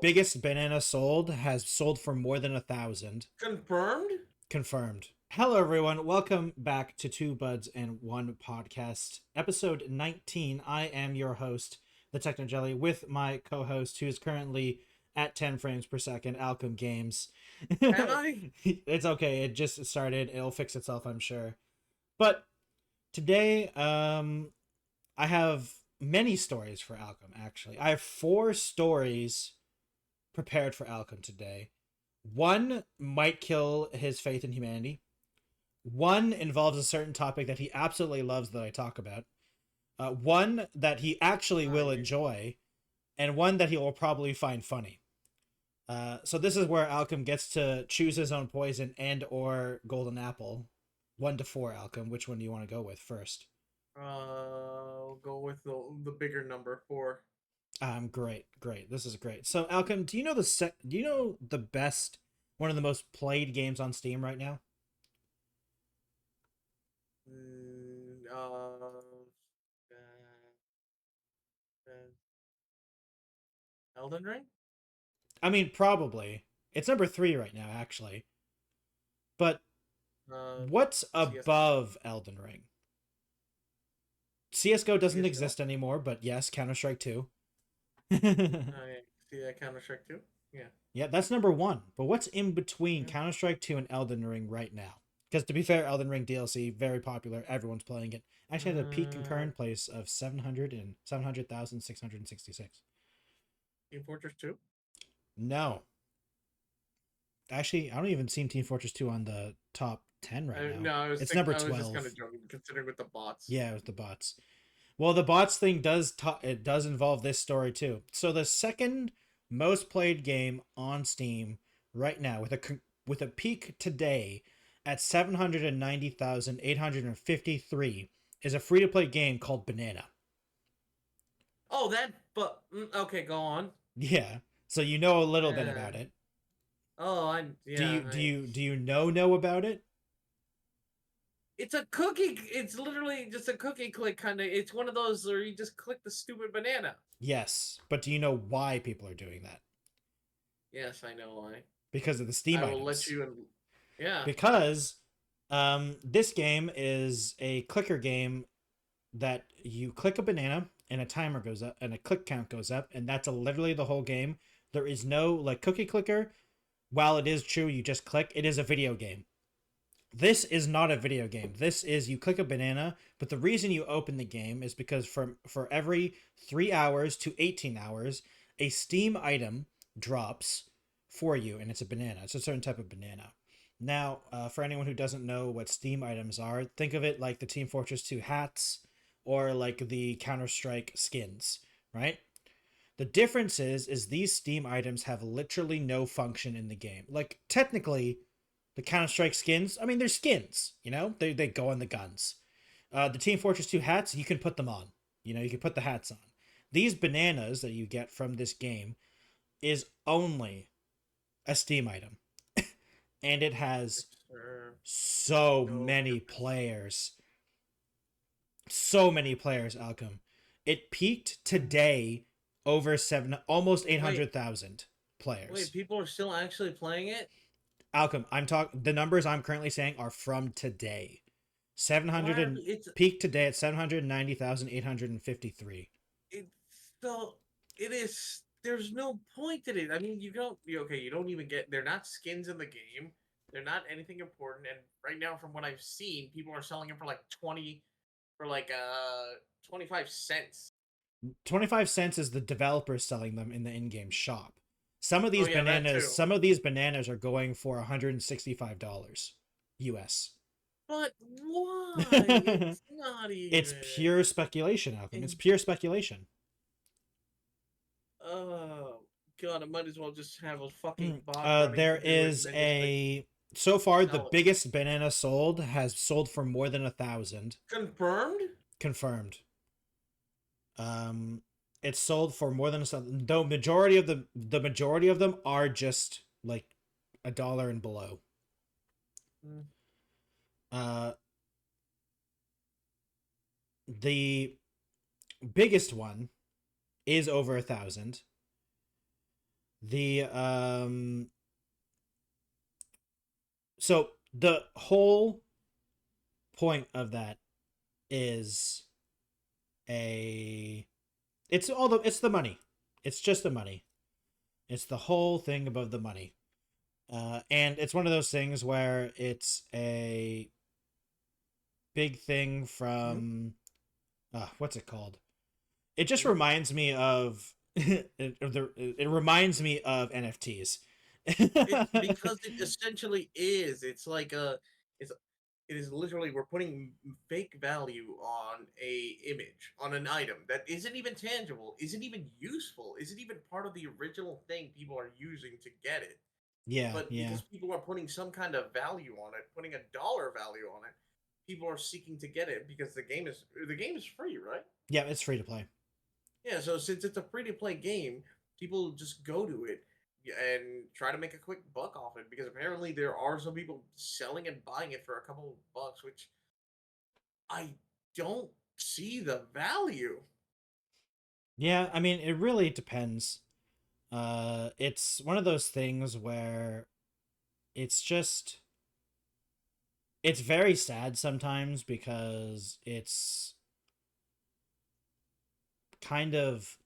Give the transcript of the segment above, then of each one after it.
biggest banana sold has sold for more than 1,000. Confirmed? Confirmed. Hello, everyone. Welcome back to Two Buds and One Podcast, episode 19. I am your host, the Techno Jelly, with my co-host, who is currently at 10 frames per second, Alchem Games. Am I? It's okay. It just started. It'll fix itself, I'm sure. But today, I have many stories for Alchem, actually. I have 4 stories prepared for Alchem today. One might kill his faith in humanity. One involves a certain topic that he absolutely loves that I talk about. One that he actually will enjoy. And one that he will probably find funny. So this is where Alchem gets to choose his own poison and or golden apple. 1 to 4, Alchem. Which one do you want to go with first? I'll go with the bigger number, 4. Great. This is great. So, Alchem, do you know the best, one of the most played games on Steam right now? Elden Ring? I mean, probably. It's number 3 right now, actually. But what's above Elden Ring? CSGO doesn't CSGO? exist anymore, but yes, Counter-Strike 2. See that Counter-Strike 2? Yeah. Yeah, that's number 1. But what's in between Counter-Strike 2 and Elden Ring right now? Because to be fair, Elden Ring DLC, very popular. Everyone's playing it. Actually had a peak concurrent place of 700,666. Team Fortress 2? No. Actually, I don't even see Team Fortress 2 on the top 10 right now. No, it's number 12. I was just kind of joking, considering with the bots. Yeah, it was the bots. Well, the bots thing does involve this story too. So the second most played game on Steam right now, with a peak today at 790,853, is a free-to-play game called Banana. Oh, okay, go on. Yeah, so you know a little bit about it. Oh, Do you know about it? It's a cookie. It's literally just a cookie click kind of. It's one of those where you just click the stupid banana. Yes, but do you know why people are doing that? Yes, I know why. Because of the Steam items. I will let you. Yeah. Because this game is a clicker game that you click a banana and a timer goes up and a click count goes up, and that's literally the whole game. There is no cookie clicker. While it is true, you just click. It is a video game. This is not a video game. This is you click a banana, but the reason you open the game is because for every 3 hours to 18 hours, a Steam item drops for you, and it's a banana. It's a certain type of banana. Now, for anyone who doesn't know what Steam items are, think of it like the Team Fortress 2 hats or like the Counter-Strike skins, right? The difference is these Steam items have literally no function in the game. Like, technically, the Counter-Strike skins, I mean, they're skins, you know? They go on the guns. The Team Fortress 2 hats, you can put them on. You know, you can put the hats on. These bananas that you get from this game is only a Steam item. And it has so many players. So many players, Alchem. It peaked today over almost 800,000 players. Wait, people are still actually playing it? Alchem, the numbers I'm currently saying are from today. Peak today at 790,853. There's no point in it. I mean, you don't even get, they're not skins in the game. They're not anything important. And right now, from what I've seen, people are selling them for 25 cents. 25 cents is the developer selling them in the in-game shop. Some of these bananas are going for $165 US. But why? It's not even. It's pure speculation, Alchem. It's pure speculation. Oh God! I might as well just have a fucking bot. There is so far the biggest banana sold has sold for more than 1,000. Confirmed. Confirmed. It's sold for more than the majority of them are just like $1 and below. The biggest one is over 1,000. The so the whole point of that is a it's the money. It's just the money. It's the whole thing about the money. And it's one of those things where it's a big thing Mhm. from what's it called? It just reminds me of it reminds me of NFTs. It's because it essentially is. It's like it's it is literally we're putting fake value on a image, on an item that isn't even tangible, isn't even useful, isn't even part of the original thing people are using to get it. Yeah, But yeah. because people are putting some kind of value on it, putting a dollar value on it, people are seeking to get it because the game is free, right? Yeah, it's free to play. Yeah, so since it's a free to play game, people just go to it and try to make a quick buck off it because apparently there are some people selling and buying it for a couple of bucks, which I don't see the value. Yeah, I mean, it really depends. It's one of those things where it's just it's very sad sometimes because it's kind of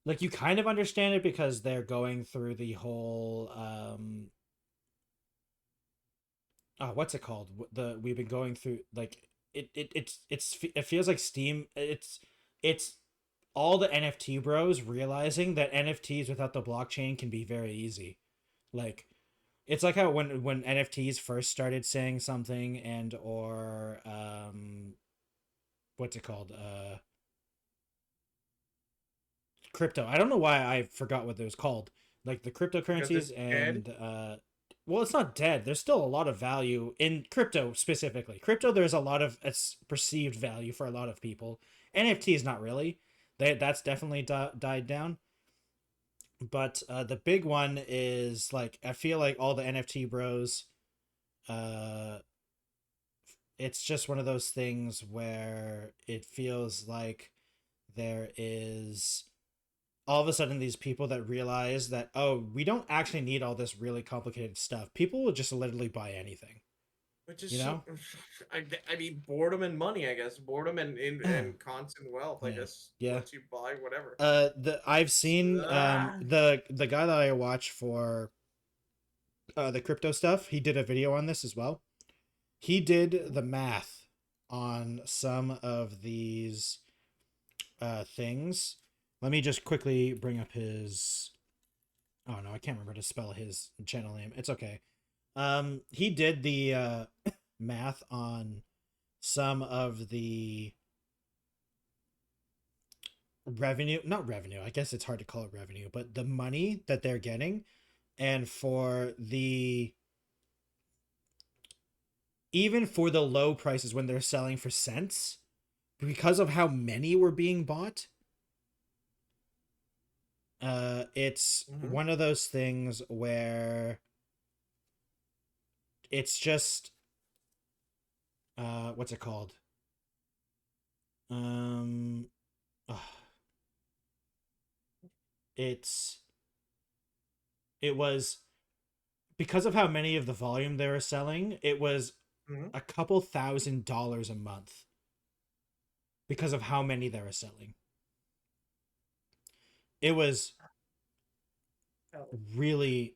like you kind of understand it because they're going through the whole what's it called? The we've been going through like it feels like Steam it's all the NFT bros realizing that NFTs without the blockchain can be very easy. Like it's like how when NFTs first started saying something and or what's it called? Crypto. I don't know why I forgot what it was called. Like the Because it's cryptocurrencies dead. and well, it's not dead. There's still a lot of value in crypto specifically. Crypto, there's a lot of perceived value for a lot of people. NFT is not really. That's definitely died down. But the big one is like I feel like all the NFT bros. Uh, it's just one of those things where it feels like there is all of a sudden these people that realize that we don't actually need all this really complicated stuff. People will just literally buy anything, Which is you so, know. I mean, boredom and money, I guess. Boredom and constant wealth, I Yeah, guess, yeah. lets you buy whatever. The I've seen Ah. the guy that I watch for the crypto stuff, he did a video on this as well. He did the math on some of these things. Let me just quickly bring up his. Oh no, I can't remember to spell his channel name. It's okay. He did the math on some of the revenue, not revenue. I guess it's hard to call it revenue, but the money that they're getting, and for the even for the low prices when they're selling for cents, because of how many were being bought, it's Mhm. one of those things where it's just what's it called? Um, ugh, it's it was because of how many of the volume they were selling. It was Mhm. a couple $1,000s a month because of how many they were selling. It was Oh,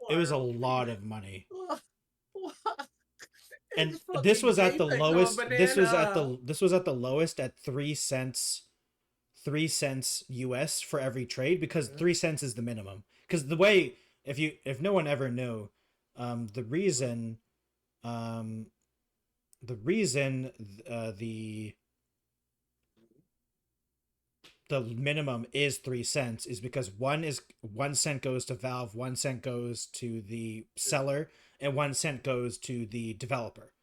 it was poor a me. lot of money. And It's fucking the JPEGs going lowest. banana. This was at the lowest at 3 cents, 3 cents US for every trade because Mhm. 3 cents is the minimum. Because the way if no one ever knew, the Mhm. reason um the reason the minimum is 3 cents is because 1 cent goes to Valve, 1 cent goes to the seller, and 1 cent goes to the developer.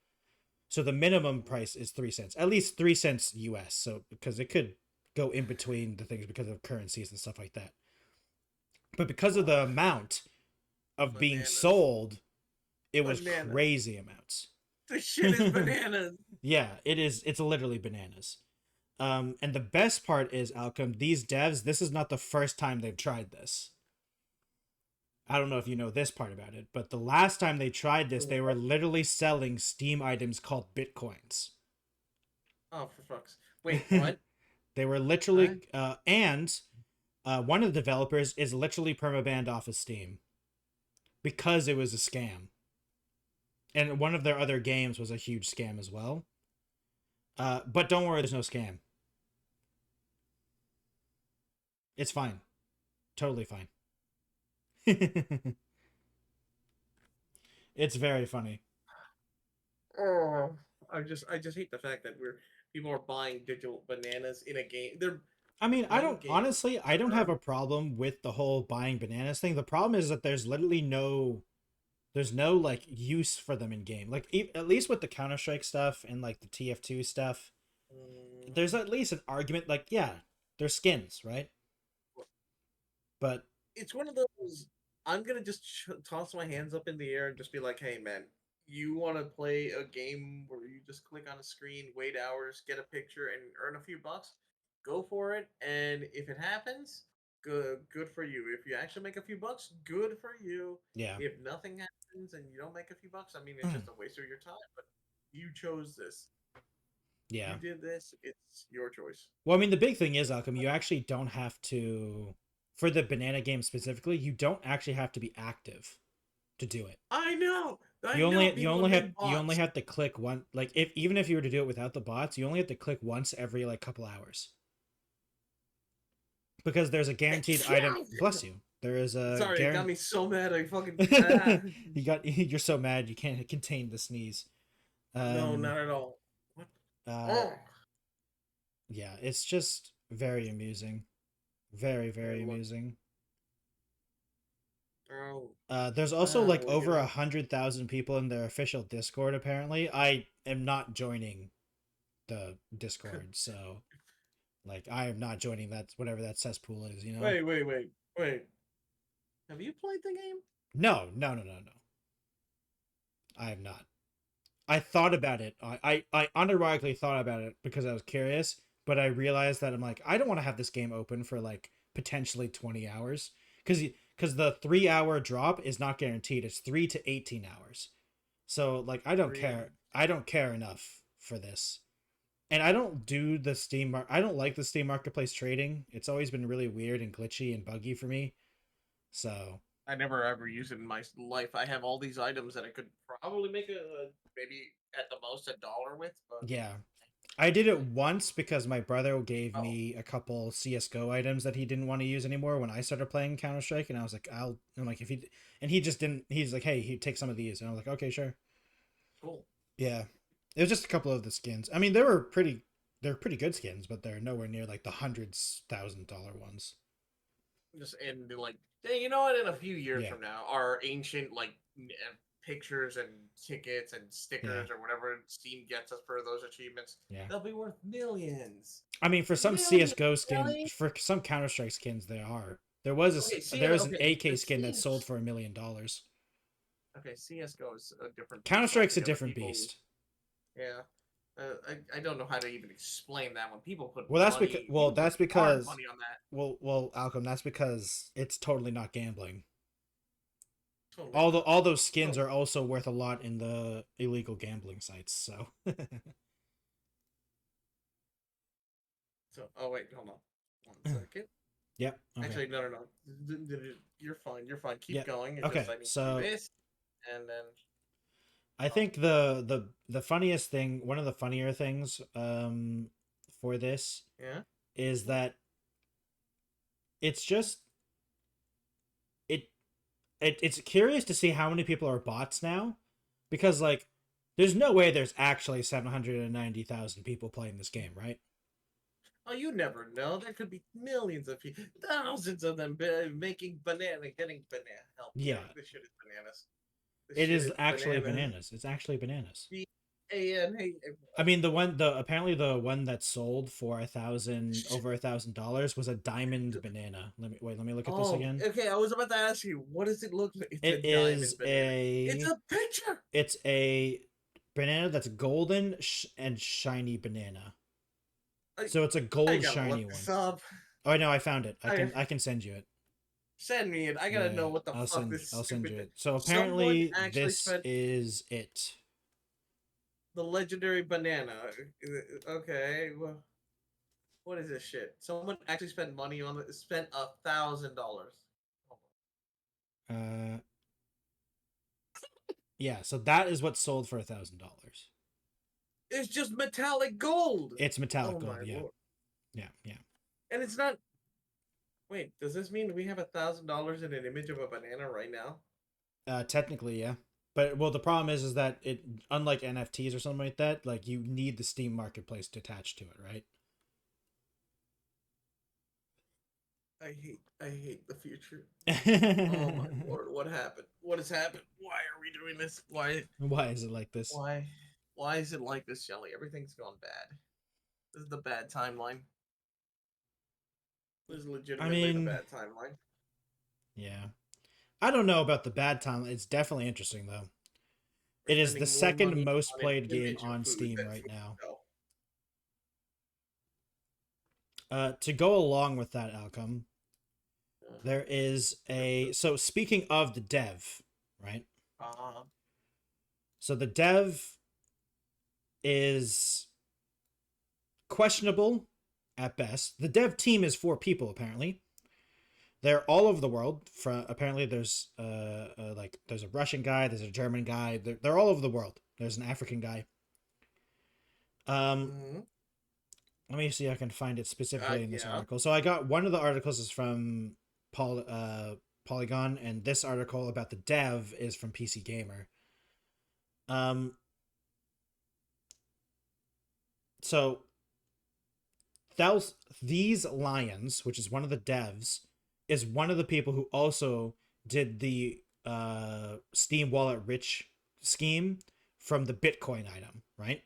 So the minimum price is 3 cents, at least 3 cents US. So because it could go in between the things because of currencies and stuff like that. But because of Wow. the amount of being Bananas. sold, it was Bananas. crazy amounts. This shit is bananas. Yeah, it is. It's literally bananas. And the best part is, Alchem, these devs, this is not the first time they've tried this. I don't know if you know this part about it, but the last time they tried this, they were literally selling Steam items called Bitcoins. Oh, for fuck's. Wait, what? They were literally, one of the developers is literally permabanned off of Steam because it was a scam. And one of their other games was a huge scam as well. But don't worry, there's no scam. It's fine. Totally fine. It's very funny. Oh, I just hate the fact that people are buying digital bananas in a game. I mean, I don't in-game. honestly, I don't have a problem with the whole buying bananas thing. The problem is that there's literally there's no like use for them in game. Like at least with the Counter-Strike stuff and like the TF2 stuff, there's at least an argument. Like, yeah, they're skins, right? But it's one of those. I'm gonna just toss my hands up in the air and just be like, "Hey, man, you want to play a game where you just click on a screen, wait hours, get a picture, and earn a few bucks? Go for it. And if it happens, good for you. If you actually make a few bucks, good for you. yeah, If nothing happens and you don't make a few bucks, I mean, it's just a waste of your time. But you chose this. yeah. You did this. It's your choice. Well, I mean, the big thing is, Alchem, you actually don't have to, for the banana game specifically, you don't actually have to be active to do it. I know. You only have to click one. Like even if you were to do it without the bots, you only have to click once every like couple hours. Because there's a guaranteed item. Bless you. There is a. Sorry, it got me so mad. I fucking. You're so mad you can't contain the sneeze. No, not at all. What? Yeah, it's just very amusing. Very, very amusing. There's also like over 100,000 people in their official Discord. Apparently, I am not joining the Discord, so like I am not joining that whatever that cesspool is. You know. Wait. Have you played the game? No. I have not. I thought about it. I unironically thought about it because I was curious, but I realized that I'm like, I don't want to have this game open for like potentially 20 hours because the 3-hour drop is not guaranteed. It's 3 to 18 hours. So like, I don't care. I don't care enough for this. And I don't do the I don't like the Steam Marketplace trading. It's always been really weird and glitchy and buggy for me. So I never ever use it in my life. I have all these items that I could probably make maybe at the most $1 with. But yeah, I did it once because my brother gave me a couple CS:GO items that he didn't want to use anymore when I started playing Counter-Strike, and I was like, I'm like, if he, and he just didn't. He's like, hey, he take some of these, and I was like, okay, sure. Cool. Yeah, it was just a couple of the skins. I mean, they're pretty good skins, but they're nowhere near like the $100,000 ones. Just and like, hey, you know what? In a few years from now, our ancient like pictures and tickets and stickers or whatever Steam gets us for those achievements, they'll be worth millions. I mean, for some CS:GO skins, for some Counter-Strike skins, they are. There was an AK skin that sold for $1 million. Okay, CS:GO is a different. Counter-Strike's a different beast. Yeah. I don't know how to even explain that when people put that's because money on that. Well, Alchem, that's because it's totally not gambling. Totally. All those skins are also worth a lot in the illegal gambling sites. So. Oh wait, hold on. 1 second. Yep. Okay. Actually, no. You're fine. Keep going. Okay. So. This, and then. I think the funniest thing, one of the funnier things, for this, is that it's just it's curious to see how many people are bots now, because like there's no way there's actually 790,000 people playing this game, right? Oh, you never know. There could be millions of people, thousands of them getting banana help. Yeah, this shit is bananas. It is actually bananas. It's actually bananas. Hey, I mean, apparently the one that sold for over $1,000 was a diamond banana. Let me look at this again. Okay, I was about to ask you, what does it look like? It's a picture. It's a banana that's golden and shiny banana. So it's a gold shiny one. Oh no, I found it. I can send you it. Send me it. I gotta know what the I'll fuck send this I'll send you stupid. it. So Someone apparently actually this spent is it. the legendary banana. Okay, well, what is this shit? Someone actually spent money on it. Spent $1,000. Uh yeah, so that is what sold for $1,000. It's just metallic gold. It's metallic Oh gold, my yeah. lord. Yeah. And it's not. Wait, does this mean we have $1,000 in an image of a banana right now? Technically, yeah. But well, the problem is that it, unlike NFTs or something like that, like you need the Steam marketplace to attach to it, right? I hate the future. Oh my lord, what happened? What has happened? Why are we doing this? Why is it like this? Why is it like this, Shelly? Everything's gone bad. This is the bad timeline. This is legitimately the bad timeline. Yeah. I don't know about the bad time. It's definitely interesting though. It is the second most played game on Steam right now. To go along with that, Alchem, there is so speaking of the dev, right? So the dev is questionable at best. The dev team is 4 people apparently. They're all over the world. Apparently there's there's a Russian guy, there's a German guy. They're all over the world. There's an African guy. Let me see if I can find it specifically in this article. So I got one of the articles is from Polygon, and this article about the dev is from PC Gamer. So these Lions, which is one of the devs, is one of the people who also did the Steam Wallet Rich scheme from the Bitcoin item, right?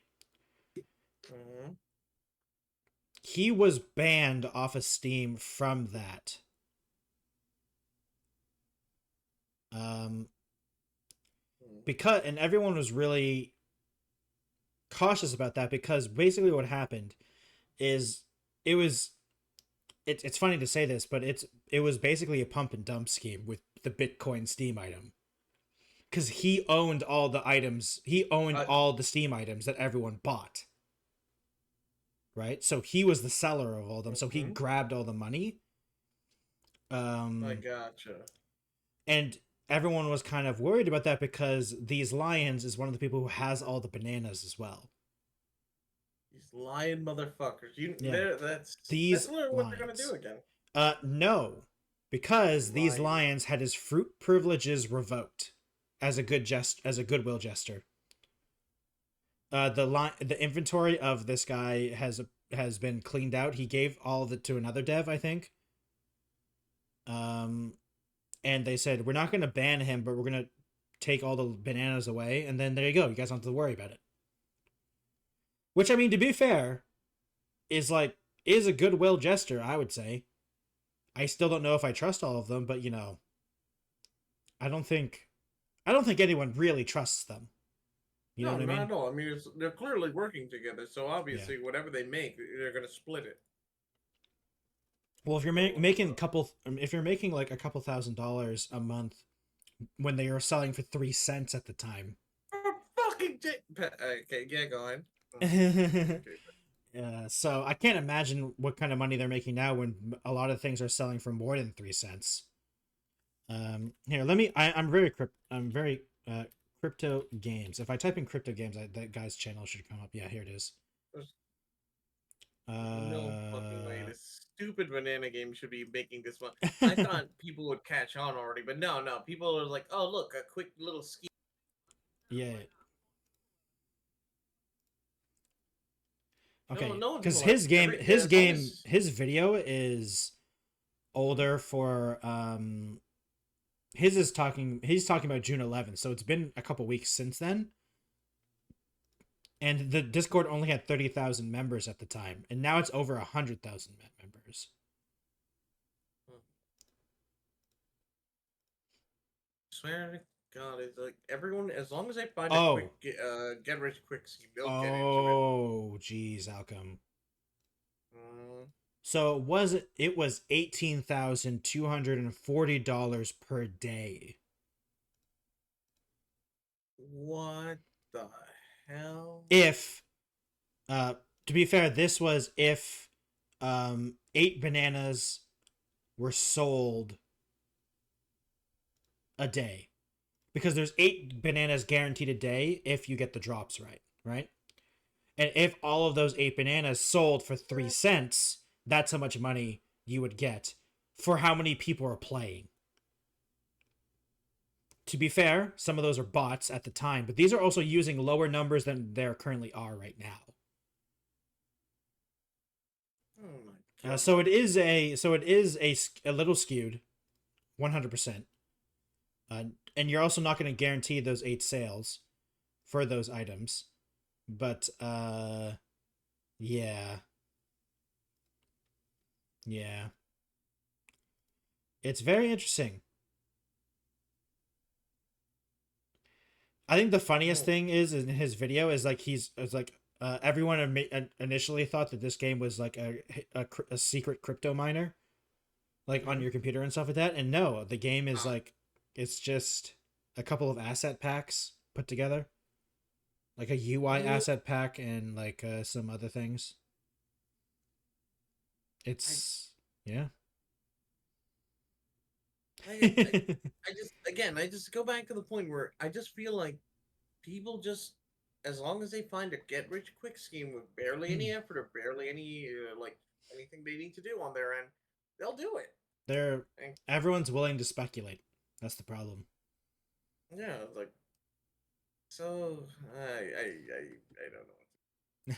He was banned off of Steam from that. Because, and everyone was really cautious about that because basically what happened is it's funny to say this, but it was basically a pump and dump scheme with the Bitcoin Steam item. Because he owned all the items. He owned all the Steam items that everyone bought. Right? So he was the seller of all of them. So he grabbed all the money. I gotcha. And everyone was kind of worried about that because these Lions is one of the people who has all the bananas as well. These lion motherfuckers. That's what they're gonna do again. No. Because these Lions had his fruit privileges revoked as a goodwill gesture. The inventory of this guy has been cleaned out. He gave all of it to another dev, I think. And they said, we're not going to ban him, but we're going to take all the bananas away. And then there you go. You guys don't have to worry about it. Which, I mean, to be fair, is a goodwill gesture, I would say. I still don't know if I trust all of them, but I don't think anyone really trusts them. You know what I mean? Not at all. I mean, they're clearly working together, so obviously whatever they make, they're going to split it. Well, if you're making like a couple $1,000s a month when they were selling for 3 cents at the time. Fucking okay, yeah, go ahead. So I can't imagine what kind of money they're making now when a lot of things are selling for more than 3 cents. Here, I'm very crypto games. If I type in crypto games, that guy's channel should come up. Yeah, here it is. No fucking way. This stupid banana game should be making this one. I thought people would catch on already, but no. People are like, oh, look, a quick little scheme. Yeah. Okay, because his video is older for he's talking about June 11th, so it's been a couple weeks since then. And the Discord only had 30,000 members at the time, and now it's over 100,000 members. Swear to God, it's like everyone, as long as they find a quick get rich quick scheme, they'll get into it. Oh, jeez, Alchem. So it was $18,240 per day. What the hell? If to be fair, this was if 8 bananas were sold a day. Because there's 8 bananas guaranteed a day if you get the drops right? And if all of those 8 bananas sold for 3 cents, that's how much money you would get for how many people are playing. To be fair, some of those are bots at the time, but these are also using lower numbers than there currently are right now. Oh my God. So it is a little skewed, 100%. And you're also not going to guarantee those 8 sales for those items. But, yeah. Yeah. It's very interesting. I think the funniest thing is in his video is like everyone initially thought that this game was like a secret crypto miner, like on your computer and stuff like that. And no, the game is like, it's just a couple of asset packs put together, like a UI asset pack and like some other things. It's yeah. I just go back to the point where I just feel like people just, as long as they find a get rich quick scheme with barely any effort or barely any like anything they need to do on their end, they'll do it. Everyone's willing to speculate. That's the problem. Yeah, like, so I don't know.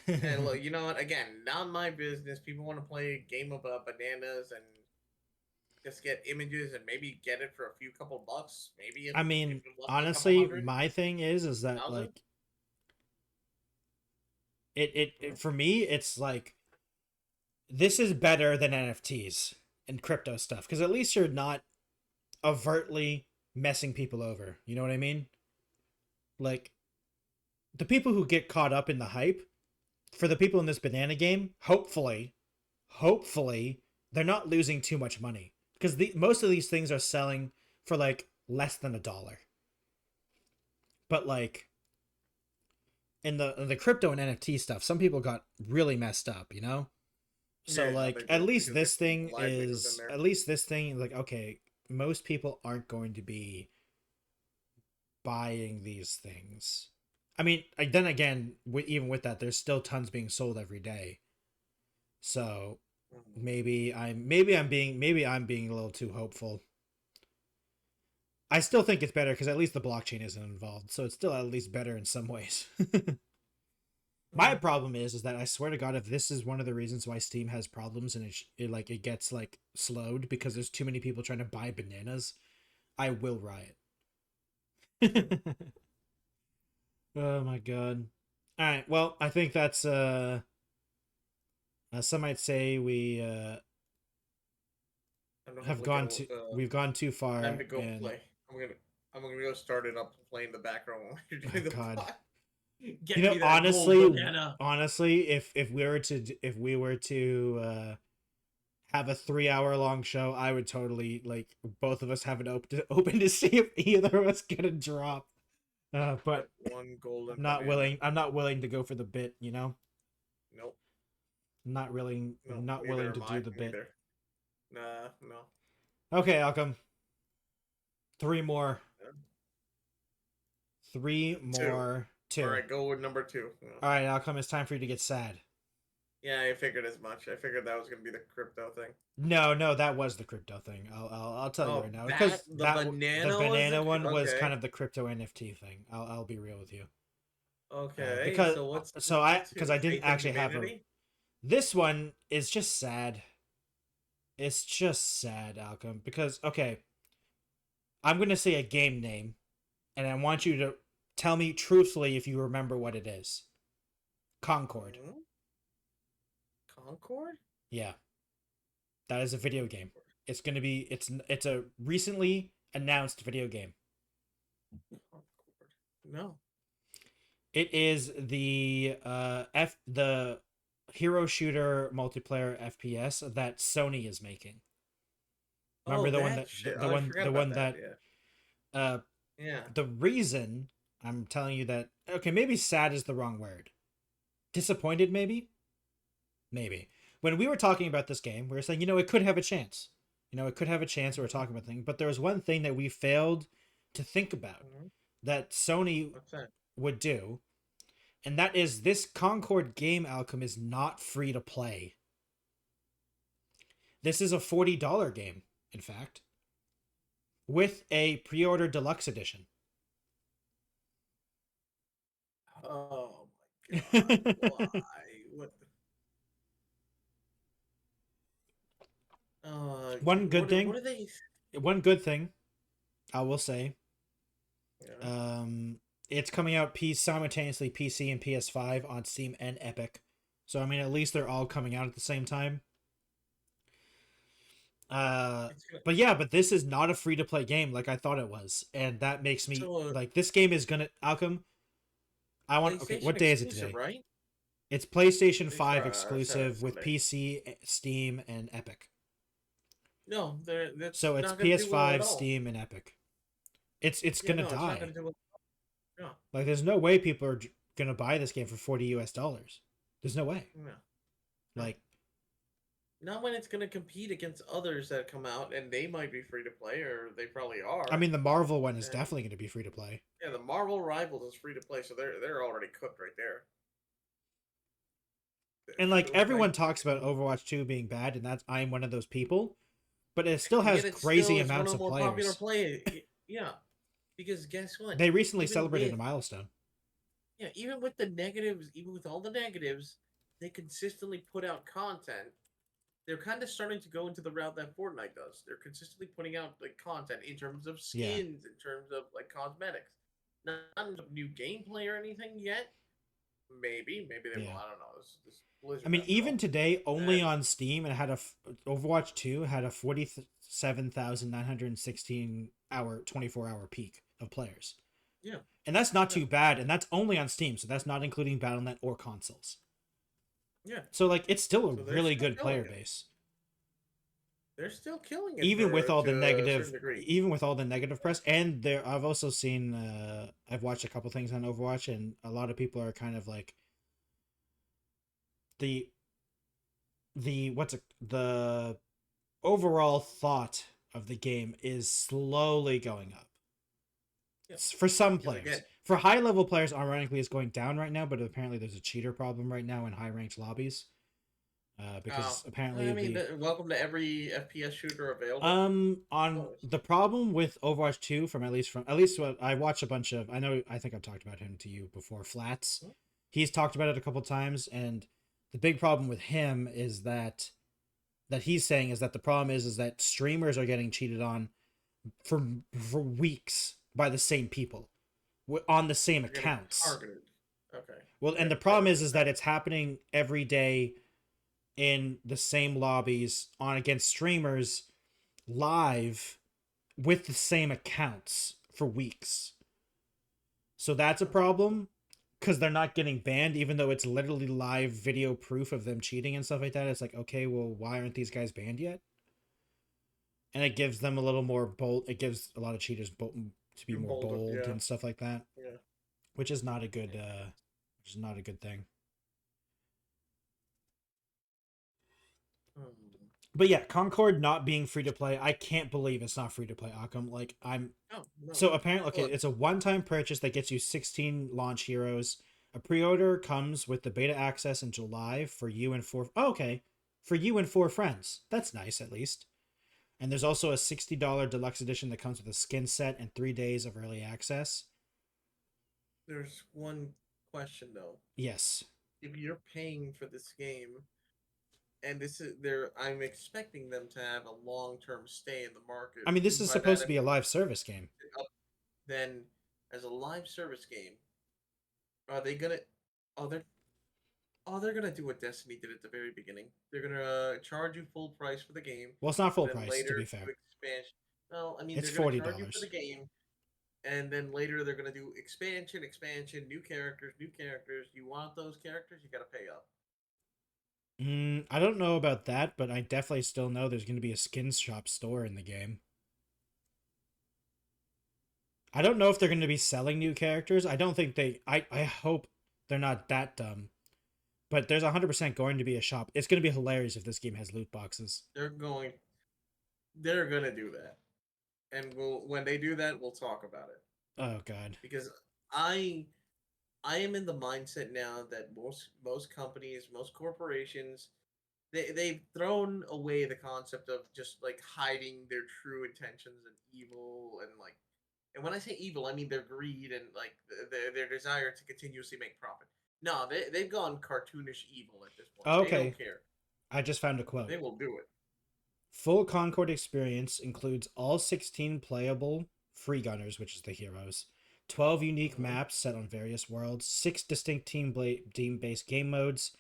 And look, you know what? Again, not my business. People want to play a game of bananas and just get images and maybe get it for a few couple bucks. Maybe. I mean, honestly, my thing is that like it for me, it's like this is better than NFTs and crypto stuff because at least you're not overtly messing people over. You know what I mean? Like the people who get caught up in the hype, for the people in this banana game, hopefully they're not losing too much money because most of these things are selling for like less than $1. But like in the crypto and NFT stuff, some people got really messed up, you know? So like at least this thing like, okay, most people aren't going to be buying these things. I mean, then again, even with that, there's still tons being sold every day. So maybe I'm being a little too hopeful. I still think it's better because at least the blockchain isn't involved, so it's still at least better in some ways. My problem is that I swear to God, if this is one of the reasons why Steam has problems and it gets like slowed because there's too many people trying to buy bananas, I will riot. Oh my God. All right. Well, I think that's some might say we we've gone too far. Time to go play. I'm gonna go start it up and play in the background while you're doing the pod. Honestly, if we were to have a 3-hour long show, I would totally like both of us have it open to see if either of us get a drop. But one golden. I'm not willing to go for the bit, you know. Nope. Not willing to do the bit. Nah, no. Okay, Alchem. 3 more. 3 more. 2. All right, go with number 2. Yeah. All right, Alchem. It's time for you to get sad. Yeah, I figured as much. I figured that was gonna be the crypto thing. No, that was the crypto thing. I'll tell you right now because the banana one was kind of the crypto NFT thing. I'll be real with you. Okay. Because I didn't actually have this one is just sad. It's just sad, Alchem. Because okay, I'm gonna say a game name, and I want you to tell me truthfully if you remember what it is. Concord. Concord? Yeah. That is a video game. It's going to be it's a recently announced video game. Concord. No. It is the hero shooter multiplayer FPS that Sony is making. Oh, Remember the one that that shit. Oh, I forgot the about one that. that Yeah. uh Yeah. the reason I'm telling you that, okay, maybe sad is the wrong word. Disappointed, maybe? Maybe. When we were talking about this game, we were saying, it could have a chance. It could have a chance. We were talking about things, but there was one thing that we failed to think about Mhm. that Sony What's that? would do, and that is this Concord game, Alchem, is not free to play. This is a $40 game, in fact, with a pre-order deluxe edition. Oh my god! Why? What? One good What thing, are they? one good thing, I will say, Yeah. it's coming out simultaneously PC and PS5 on Steam and Epic. So I mean, at least they're all coming out at the same time. But this is not a free to play game like I thought it was, and that makes me like this game is gonna Alchem. Okay, what day is it today? Right? It's PlayStation 5 exclusive with PC, Steam, and Epic. No, that's so it's PS5, Steam, and Epic. It's gonna die. It's not yeah. Like there's no way people are gonna buy this game for $40. There's no way. Yeah. Like, not when it's gonna compete against others that come out and they might be free to play, or they probably are. I mean, the Marvel one is definitely gonna be free to play. Yeah, the Marvel Rivals is free to play, so they're already cooked right there. And like everyone talks about Overwatch 2 being bad, and I'm one of those people, but it still has crazy amounts of players. Yeah, because guess what? They recently celebrated a milestone. Yeah, even with the negatives, even with all the negatives, they consistently put out content. They're kind of starting to go into the route that Fortnite does. They're consistently putting out like content in terms of skins, in terms of like cosmetics, not new gameplay or anything yet. Maybe they will. I don't know. This Blizzard, I mean, even today, only on Steam, it had Overwatch 2 had a 47,916 hour, 24-hour peak of players. Yeah, and that's not too bad, and that's only on Steam, so that's not including Battle.net or consoles. Yeah. So like, it's still a really good player base. They're still killing it, even with all the negative, press. And I've also seen, I've watched a couple things on Overwatch, and a lot of people are kind of like the overall thought of the game is slowly going up. Yeah. For some players. For high level players, ironically, it's going down right now, but apparently there's a cheater problem right now in high ranked lobbies. Because apparently, welcome to every FPS shooter available. On the problem with Overwatch 2, from at least what I watch a bunch of, I think I've talked about him to you before. Flats, he's talked about it a couple times, and the big problem with him is that he's saying is that the problem is that streamers are getting cheated on for weeks by the same people on the same accounts. Targeted. Okay. Well, and the problem is that it's happening every day in the same lobbies against streamers live with the same accounts for weeks. So that's a problem because they're not getting banned, even though it's literally live video proof of them cheating and stuff like that. It's like, okay, well, why aren't these guys banned yet? And it gives them a little more bold. It gives a lot of cheaters to be more bold and stuff like that. Yeah. Which is not a good thing. But yeah, Concord not being free to play, I can't believe it's not free to play, Alchem. Like, so apparently, okay, it's a one-time purchase that gets you 16 launch heroes. A pre-order comes with the beta access in July for you and for you and 4 friends. That's nice, at least. And there's also a $60 deluxe edition that comes with a skin set and 3 days of early access. There's one question though. Yes. If you're paying for this game, and I'm expecting them to have a long-term stay in the market. I mean, this is supposed to be a live service game. Then, as a live service game, are they gonna? They're gonna do what Destiny did at the very beginning. They're gonna charge you full price for the game. Well, it's not full price, to be fair. Expansion. Well, I mean, it's they're $40 charge you for the game, and then later they're gonna do expansion, new characters. You want those characters, you gotta pay up. I don't know about that, but I definitely still know there's going to be a skin shop store in the game. I don't know if they're going to be selling new characters. I don't think they. I hope they're not that dumb. But there's 100% going to be a shop. It's going to be hilarious if this game has loot boxes. They're going. They're gonna do that, and when they do that, we'll talk about it. Oh god. Because I I am in the mindset now that most companies, most corporations, they've thrown away the concept of just like hiding their true intentions and evil and like, and when I say evil, I mean their greed and like their desire to continuously make profit. No, they've gone cartoonish evil at this point. They Okay. don't care. I just found a quote. They will do it. Full Concord experience includes all 16 playable free gunners, which is the heroes, 12 unique Mhm. maps set on various worlds, 6 distinct team-based game modes,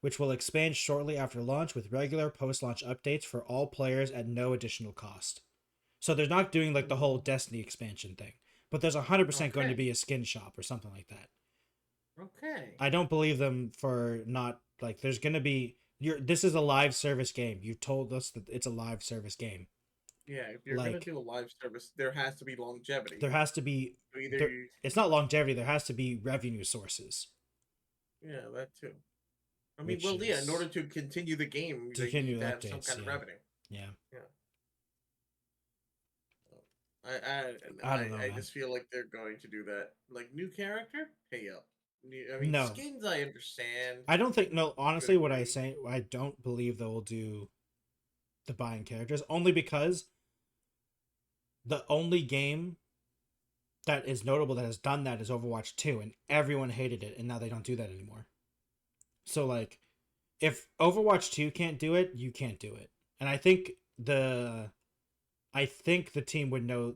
which will expand shortly after launch with regular post-launch updates for all players at no additional cost. So they're not doing like the whole Destiny expansion thing, but there's 100% going to Okay. be a skin shop or something like that. Okay. I don't believe them for not like there's going to be this is a live service game. You told us that it's a live service game. Yeah, if you're gonna Like do a live service, there has to be longevity. there has to be So either there it's not longevity, there has to be revenue sources. yeah, that too. I mean, Which well, yeah, in is order to continue the game, to they continue need to the have some updates, kind of yeah. revenue. Yeah. Yeah. I I don't know, I man. just feel like they're going to do that. Like new character, pay up. I mean, No. skins, I understand. I don't think no, To a honestly what I degree. say I don't believe they'll do the buying characters only because the only game that is notable that has done that is Overwatch 2 and everyone hated it and now they don't do that anymore. So like if Overwatch 2 can't do it, you can't do it. And I think the team would know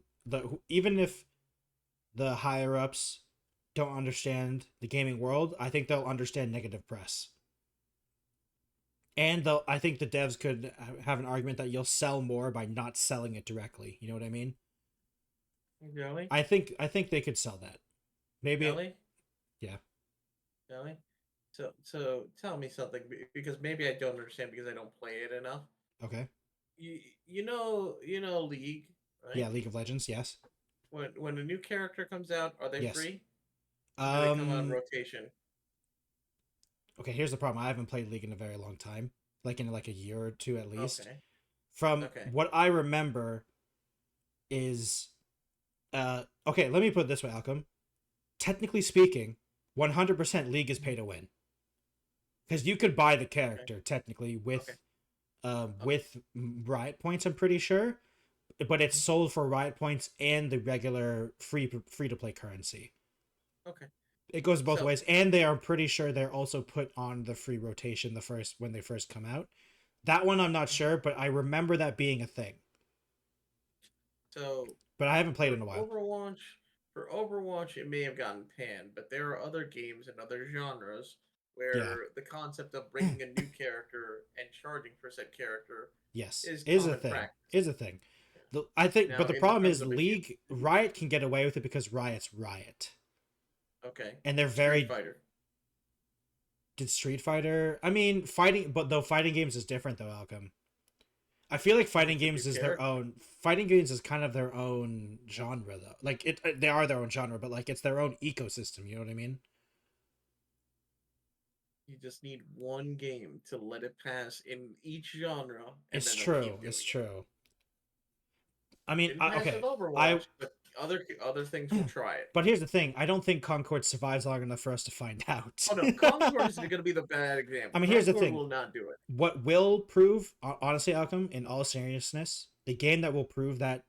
even if the higher ups don't understand the gaming world, I think they'll understand negative press. And I think the devs could have an argument that you'll sell more by not selling it directly. You know what I mean? Really? I think they could sell that. Maybe Really? yeah. Really? So tell me something because maybe I don't understand because I don't play it enough. Okay. You know League, Yeah, right? League of Legends, yes. When a new character comes out, are they Yes. free? Or do they come out in Um rotation? okay, here's the problem. I haven't played League in a very long time. Like in like a year or two at least. Okay. From Okay. what I remember is okay, let me put it this way, Alchem. Technically speaking, 100% League is pay to win. Because you could buy the character technically Okay. with riot points, I'm pretty sure, but it's sold for riot points and the regular free to play currency. Okay. It goes both So ways, and they are pretty sure they're also put on the free rotation when they first come out. That one I'm not sure, but I remember that being a thing. so But I haven't played for in a while. Overwatch, it may have gotten panned, but there are other games and other genres Yeah. where the concept of bringing a new character and charging for said character Yes, is is a common thing. practice. Is a thing. I think, Now, but the in problem terms is of if you League Riot can get away with it because Riot's Riot, okay, and they're Street very. Fighter. Did Street Fighter? I mean, fighting, but though fighting games is different though, Alchem. I feel like fighting It's a games new is their character. own. Fighting games is kind of their own genre though. Like they are their own genre, but like it's their own ecosystem. You know what I mean? You just need one game to let it pass in each genre, and It's then they'll true. keep doing It's it. true. I mean, Didn't pass okay. with I Overwatch, but other things will try it. But here's the thing. I don't think Concord survives long enough for us to find out. Oh no, Concord is going to be the bad example. I mean, here's the Concord thing. will not do it. What will prove, honestly, Alchem, in all seriousness, the game that will prove that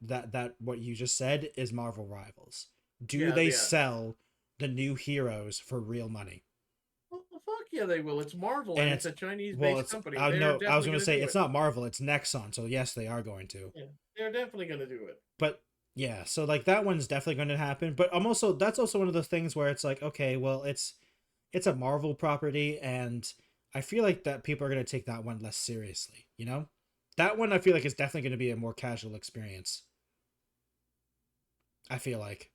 what you just said is Marvel Rivals. Do Yeah, they yeah. sell the new heroes for real money? Well, fuck yeah, they will. It's Marvel, And and it's a Chinese-based well, it's company. I They're know I was definitely going to gonna say do it's it. not Marvel, it's Nexon. So yes, they are going to. Yeah, they're definitely going to do it. But yeah, so like that one's definitely going to happen. But that's also one of those things where it's like, okay, well, it's a Marvel property, and I feel like that people are going to take that one less seriously. You know, that one I feel like is definitely going to be a more casual experience. I feel like.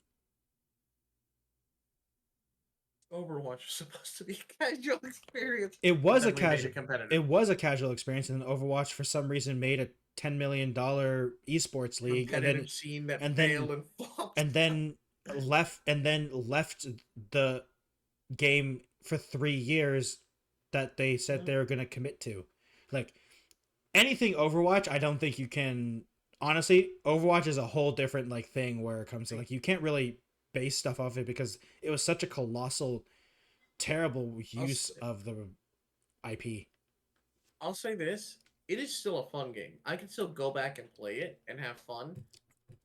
Overwatch was supposed to be a casual experience. It was a Then we made casual. it competitive. It was a casual experience, and Overwatch for some reason made a $10 million esports league, Competitive scene that and failed then and flopped. and then left the game for 3 years that they said they were going to commit to. Like anything Overwatch, I don't think you can. Honestly, Overwatch is a whole different like thing where it comes to like you can't really base stuff off it because it was such a colossal, terrible use of the IP. I'll say this: it is still a fun game. I can still go back and play it and have fun.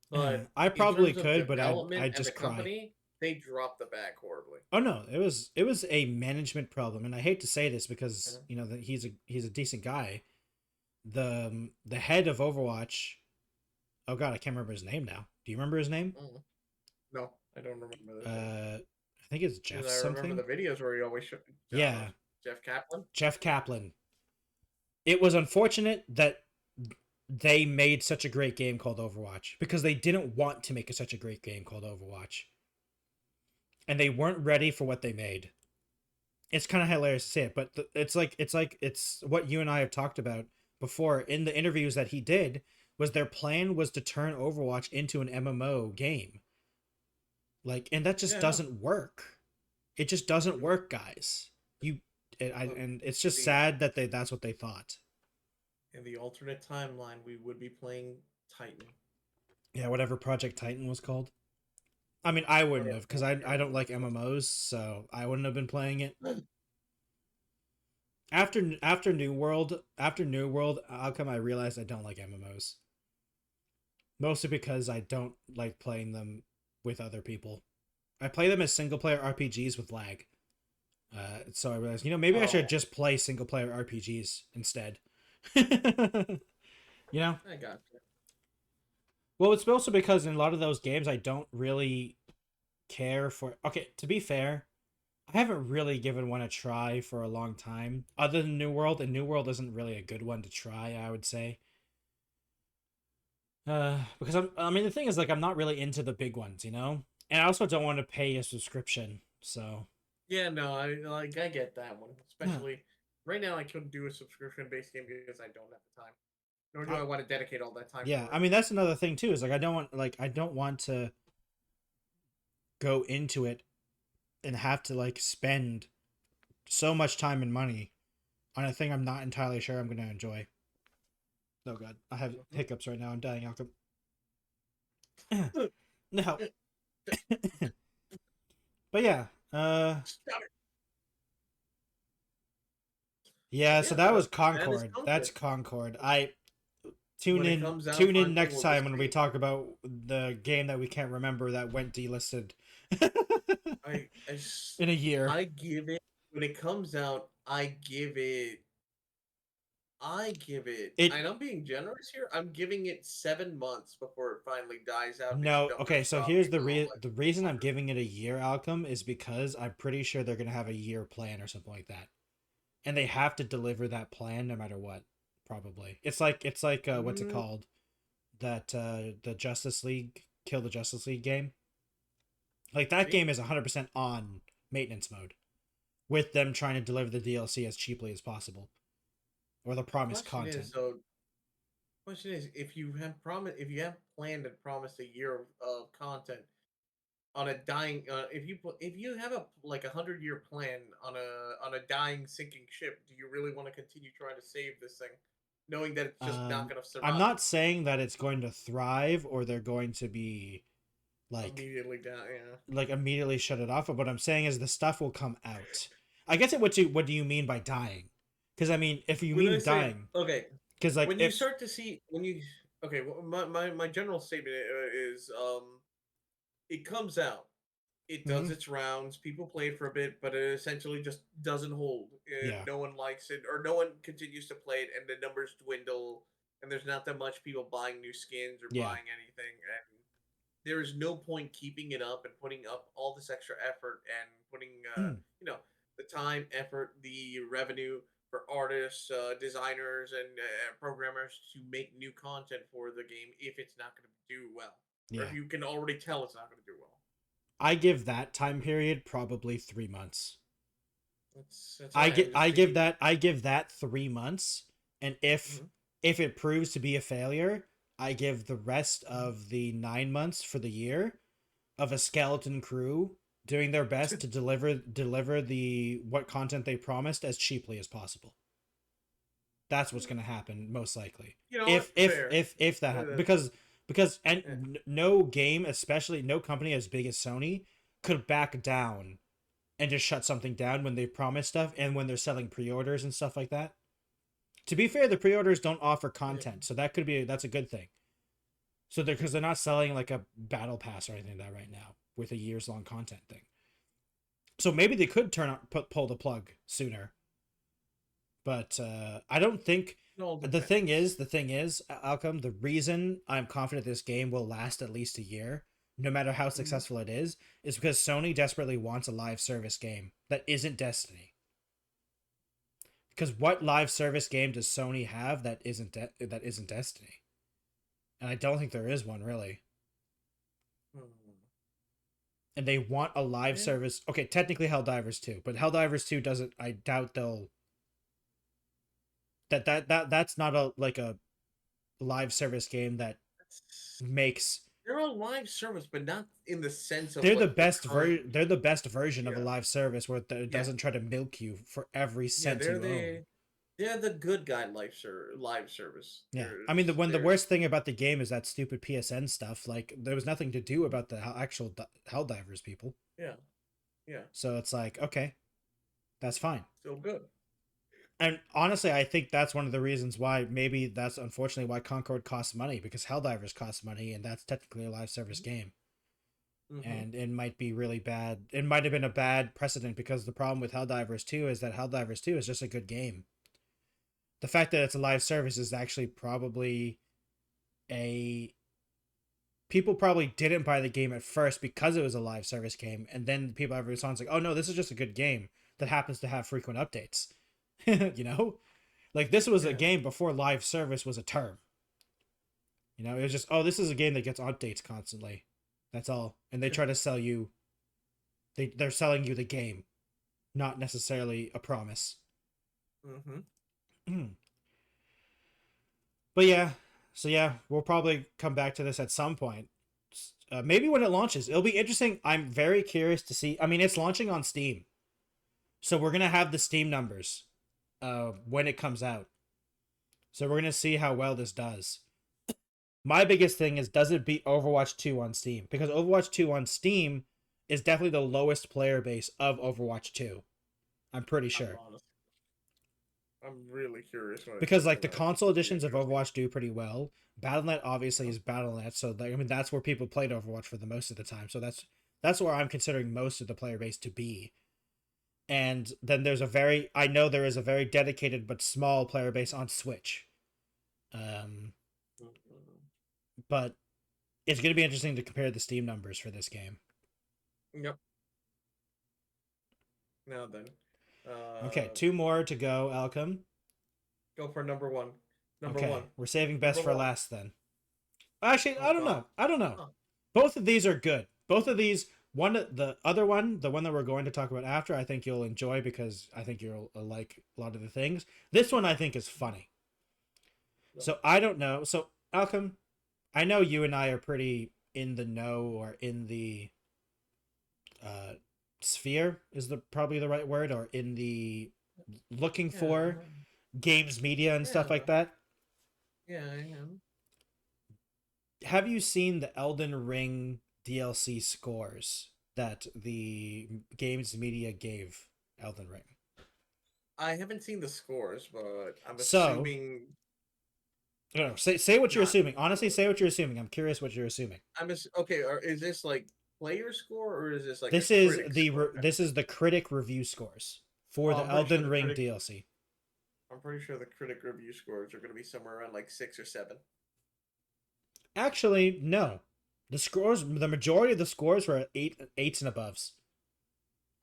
But I probably in terms of could, but development I and just the cry. company, they dropped the bag horribly. Oh no, it was a management problem, and I hate to say this because you know that he's a decent guy. The head of Overwatch. Oh god, I can't remember his name now. Do you remember his name? No, I don't remember that. I think it's Jeff something. I remember the videos where he always showed. Yeah. Jeff Kaplan. Jeff Kaplan. It was unfortunate that they made such a great game called Overwatch because they didn't want to make such a great game called Overwatch. And they weren't ready for what they made. It's kind of hilarious to say it, but it's what you and I have talked about before in the interviews that he did. Was their plan was to turn Overwatch into an MMO game. Like, and that just doesn't work. It just doesn't work, guys. And it's just sad that that's what they thought. In the alternate timeline, we would be playing Titan. Yeah, whatever Project Titan was called. I mean, I wouldn't have, because I don't like MMOs, so I wouldn't have been playing it. After New World, Alchem, I realized I don't like MMOs. Mostly because I don't like playing them with other people. I play them as single-player RPGs with lag. So I realized, maybe I should just play single-player RPGs instead. You know? I got you. Well, it's also because in a lot of those games, I don't really care for... Okay, to be fair, I haven't really given one a try for a long time. Other than New World, and New World isn't really a good one to try, I would say. Because the thing is, like, I'm not really into the big ones, And I also don't want to pay a subscription, so... Yeah, no, I get that one. Especially, right now I couldn't do a subscription-based game because I don't have the time. Nor do I want to dedicate all that time. Yeah, I mean, that's another thing, too, is, like, I don't want to go into it and have to, like, spend so much time and money on a thing I'm not entirely sure I'm going to enjoy. Oh god, I have hiccups right now. I'm dying, Alchem. No. But yeah, yeah. So that was Concord. That's Concord. Tune in next time when we talk about the game that we can't remember that went delisted. In a year. When it comes out, I give it. And I'm being generous here. I'm giving it 7 months before it finally dies out. No, okay. So here's the reason I'm giving it a year, Alchem, is because I'm pretty sure they're gonna have a year plan or something like that, and they have to deliver that plan no matter what. Probably, it's like what's it called? That the Justice League, Kill the Justice League game. Like that game is 100% on maintenance mode, with them trying to deliver the DLC as cheaply as possible. Or the promised content. Question is, if you have planned and promised a year of content on a dying, if you have a 100-year plan on a dying sinking ship, do you really want to continue trying to save this thing, knowing that it's just not going to survive? I'm not saying that it's going to thrive or they're going to be like immediately down, like immediately shut it off. But what I'm saying is the stuff will come out. I guess what do you mean by dying? Because I mean, if you mean dying, okay. Because like when you start to see my general statement is it comes out, it does its rounds, people play it for a bit, but it essentially just doesn't hold. No one likes it, or no one continues to play it, and the numbers dwindle, and there's not that much people buying new skins or buying anything, and there is no point keeping it up and putting up all this extra effort and putting the time, effort, the revenue for artists, designers, and programmers to make new content for the game if it's not going to do well. Or if you can already tell it's not going to do well. I give that time period probably 3 months. That's why I'm just thinking. I give that 3 months, and Mhm. if it proves to be a failure, I give the rest of the 9 months for the year of a skeleton crew doing their best to deliver the what content they promised as cheaply as possible. That's what's going to happen most likely. You know what? Fair. If that happens, That's- because yeah. no game, especially no company as big as Sony, could back down and just shut something down when they promise stuff and when they're selling pre-orders and stuff like that. To be fair, the pre-orders don't offer content, so that's a good thing. So because they're not selling like a battle pass or anything like that right now with a years long content thing. So maybe they could pull the plug sooner. But I don't think No, the thing is, Alchem, the reason I'm confident this game will last at least a year, no matter how successful it is because Sony desperately wants a live service game that isn't Destiny. Because what live service game does Sony have that isn't Destiny? And I don't think there is one really. And they want a live service. Okay, technically Helldivers 2, but Helldivers 2 doesn't. I doubt they'll. That's not a live service game that makes. They're a live service, but not in the sense of They're like, they're the best version of a live service where it doesn't try to milk you for every cent you own. They're the good guy live service. Yeah, I mean the worst thing about the game is that stupid PSN stuff. Like there was nothing to do about the actual Helldivers people. Yeah, yeah. So it's like, okay, that's fine. Still good. And honestly, I think that's one of the reasons why maybe that's unfortunately why Concord costs money, because Helldivers costs money, and that's technically a live service game. And it might be really bad. It might have been a bad precedent because the problem with Helldivers 2 is that Helldivers 2 is just a good game. The fact that it's a live service is actually probably people probably didn't buy the game at first because it was a live service game, and then people have response like, oh no, this is just a good game that happens to have frequent updates. You know, like this was a game before live service was a term. You know, it was just, oh, this is a game that gets updates constantly. That's all. And they try to sell you, they're selling you the game, not necessarily a promise. But yeah, so yeah, we'll probably come back to this at some point. Maybe when it launches. It'll be interesting. I'm very curious to see. I mean, it's launching on Steam, so we're going to have the Steam numbers when it comes out. So we're going to see how well this does. My biggest thing is, does it beat Overwatch 2 on Steam? Because Overwatch 2 on Steam is definitely the lowest player base of Overwatch 2. I'm pretty sure. I'm really curious. Because like the console editions of Overwatch do pretty well. Battle.net obviously is Battle.net, so I mean that's where people played Overwatch for the most of the time. So that's where I'm considering most of the player base to be. And then I know there is a very dedicated but small player base on Switch. But it's going to be interesting to compare the Steam numbers for this game. Yep. Now then. Okay, 2 more to go, Alchem. Go for number one. Number okay, one. We're saving best for last then. Actually, I don't know. Oh. Both of these are good. Both of these, the one that we're going to talk about after, I think you'll enjoy because I think you'll like a lot of the things. This one I think is funny. So I don't know. So Alchem, I know you and I are pretty in the know or in the sphere is probably the right word, or in the looking for games media and stuff like that. Yeah, I am. Have you seen the Elden Ring DLC scores that the games media gave Elden Ring? I haven't seen the scores, but I'm assuming. No, say what you're assuming. Honestly, say what you're assuming. I'm curious what you're assuming. Okay. Is this like player score or is this like this is the critic review scores for the Elden Ring DLC? I'm pretty sure the critic review scores are going to be somewhere around like 6 or 7. Actually, no. The majority of the scores were at 8s and aboves.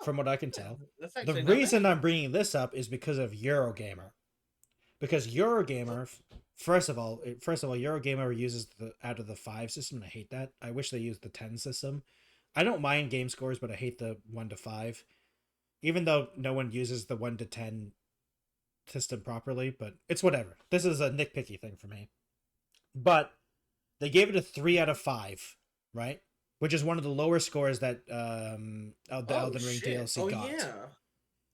From what I can tell. The reason I'm bringing this up is because of Eurogamer. Because Eurogamer, first of all, Eurogamer uses out of the 5 system, and I hate that. I wish they used the 10 system. I don't mind game scores, but I hate the 1 to 5. Even though no one uses the 1 to 10 system properly, but it's whatever. This is a nitpicky thing for me. But they gave it a 3 out of 5, right? Which is one of the lower scores that the Elden Ring DLC got.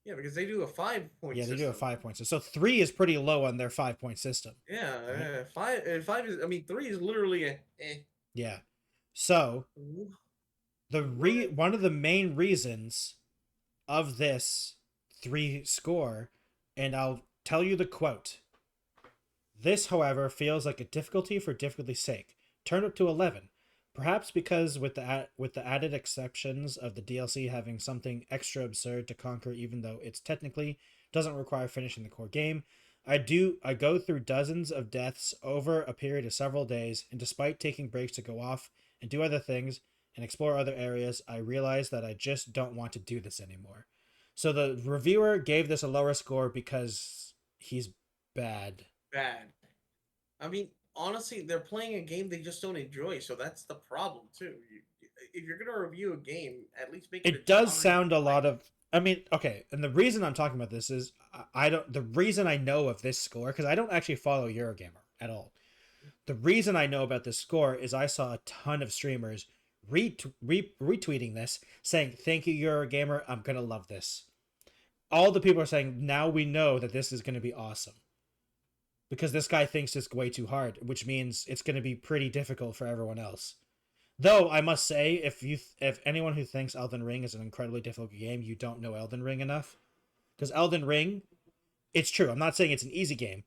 Yeah, because they do a 5-point system. Yeah, they do a 5-point system. So 3 is pretty low on their 5-point system. Yeah, right? 5 is, I mean, 3 is literally a Yeah. So one of the main reasons of this 3 score, and I'll tell you the quote. This, however, feels like a difficulty for difficulty's sake. Turn it to 11. Perhaps because with the added exceptions of the DLC having something extra absurd to conquer, even though it's technically doesn't require finishing the core game. I go through dozens of deaths over a period of several days, and despite taking breaks to go off and do other things and explore other areas, I realize that I just don't want to do this anymore. So the reviewer gave this a lower score because he's bad. I mean, honestly, they're playing a game they just don't enjoy, so that's the problem too. If you're gonna review a game, at least make it. It does sound a lot of. I mean, okay, and the reason I'm talking about this is I don't. The reason I know of this score, because I don't actually follow Eurogamer at all. The reason I know about this score is I saw a ton of streamers retweeting this, saying, "Thank you, Eurogamer. I'm gonna love this." All the people are saying, "Now we know that this is gonna be awesome." Because this guy thinks it's way too hard, which means it's going to be pretty difficult for everyone else. Though I must say, if anyone who thinks Elden Ring is an incredibly difficult game, you don't know Elden Ring enough. Because Elden Ring, it's true. I'm not saying it's an easy game,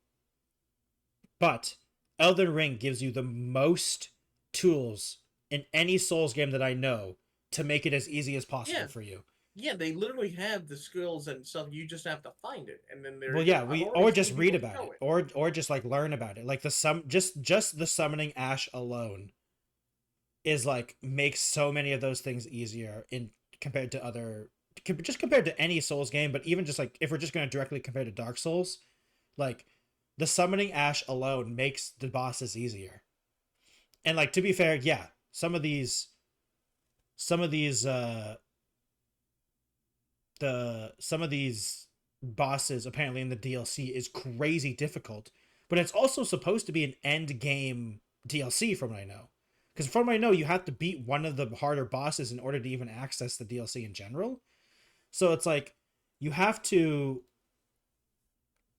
but Elden Ring gives you the most tools in any Souls game that I know to make it as easy as possible for you. Yeah, they literally have the skills and stuff. You just have to find it, and then there's or just read about it, or just like learn about it. Like just the summoning ash alone is like makes so many of those things easier compared to any Souls game. But even just like if we're just going to directly compare to Dark Souls, like the summoning ash alone makes the bosses easier. And like to be fair, yeah, some of these bosses apparently in the DLC is crazy difficult, but it's also supposed to be an end game DLC from what I know. Because from what I know, you have to beat one of the harder bosses in order to even access the DLC in general. So it's like you have to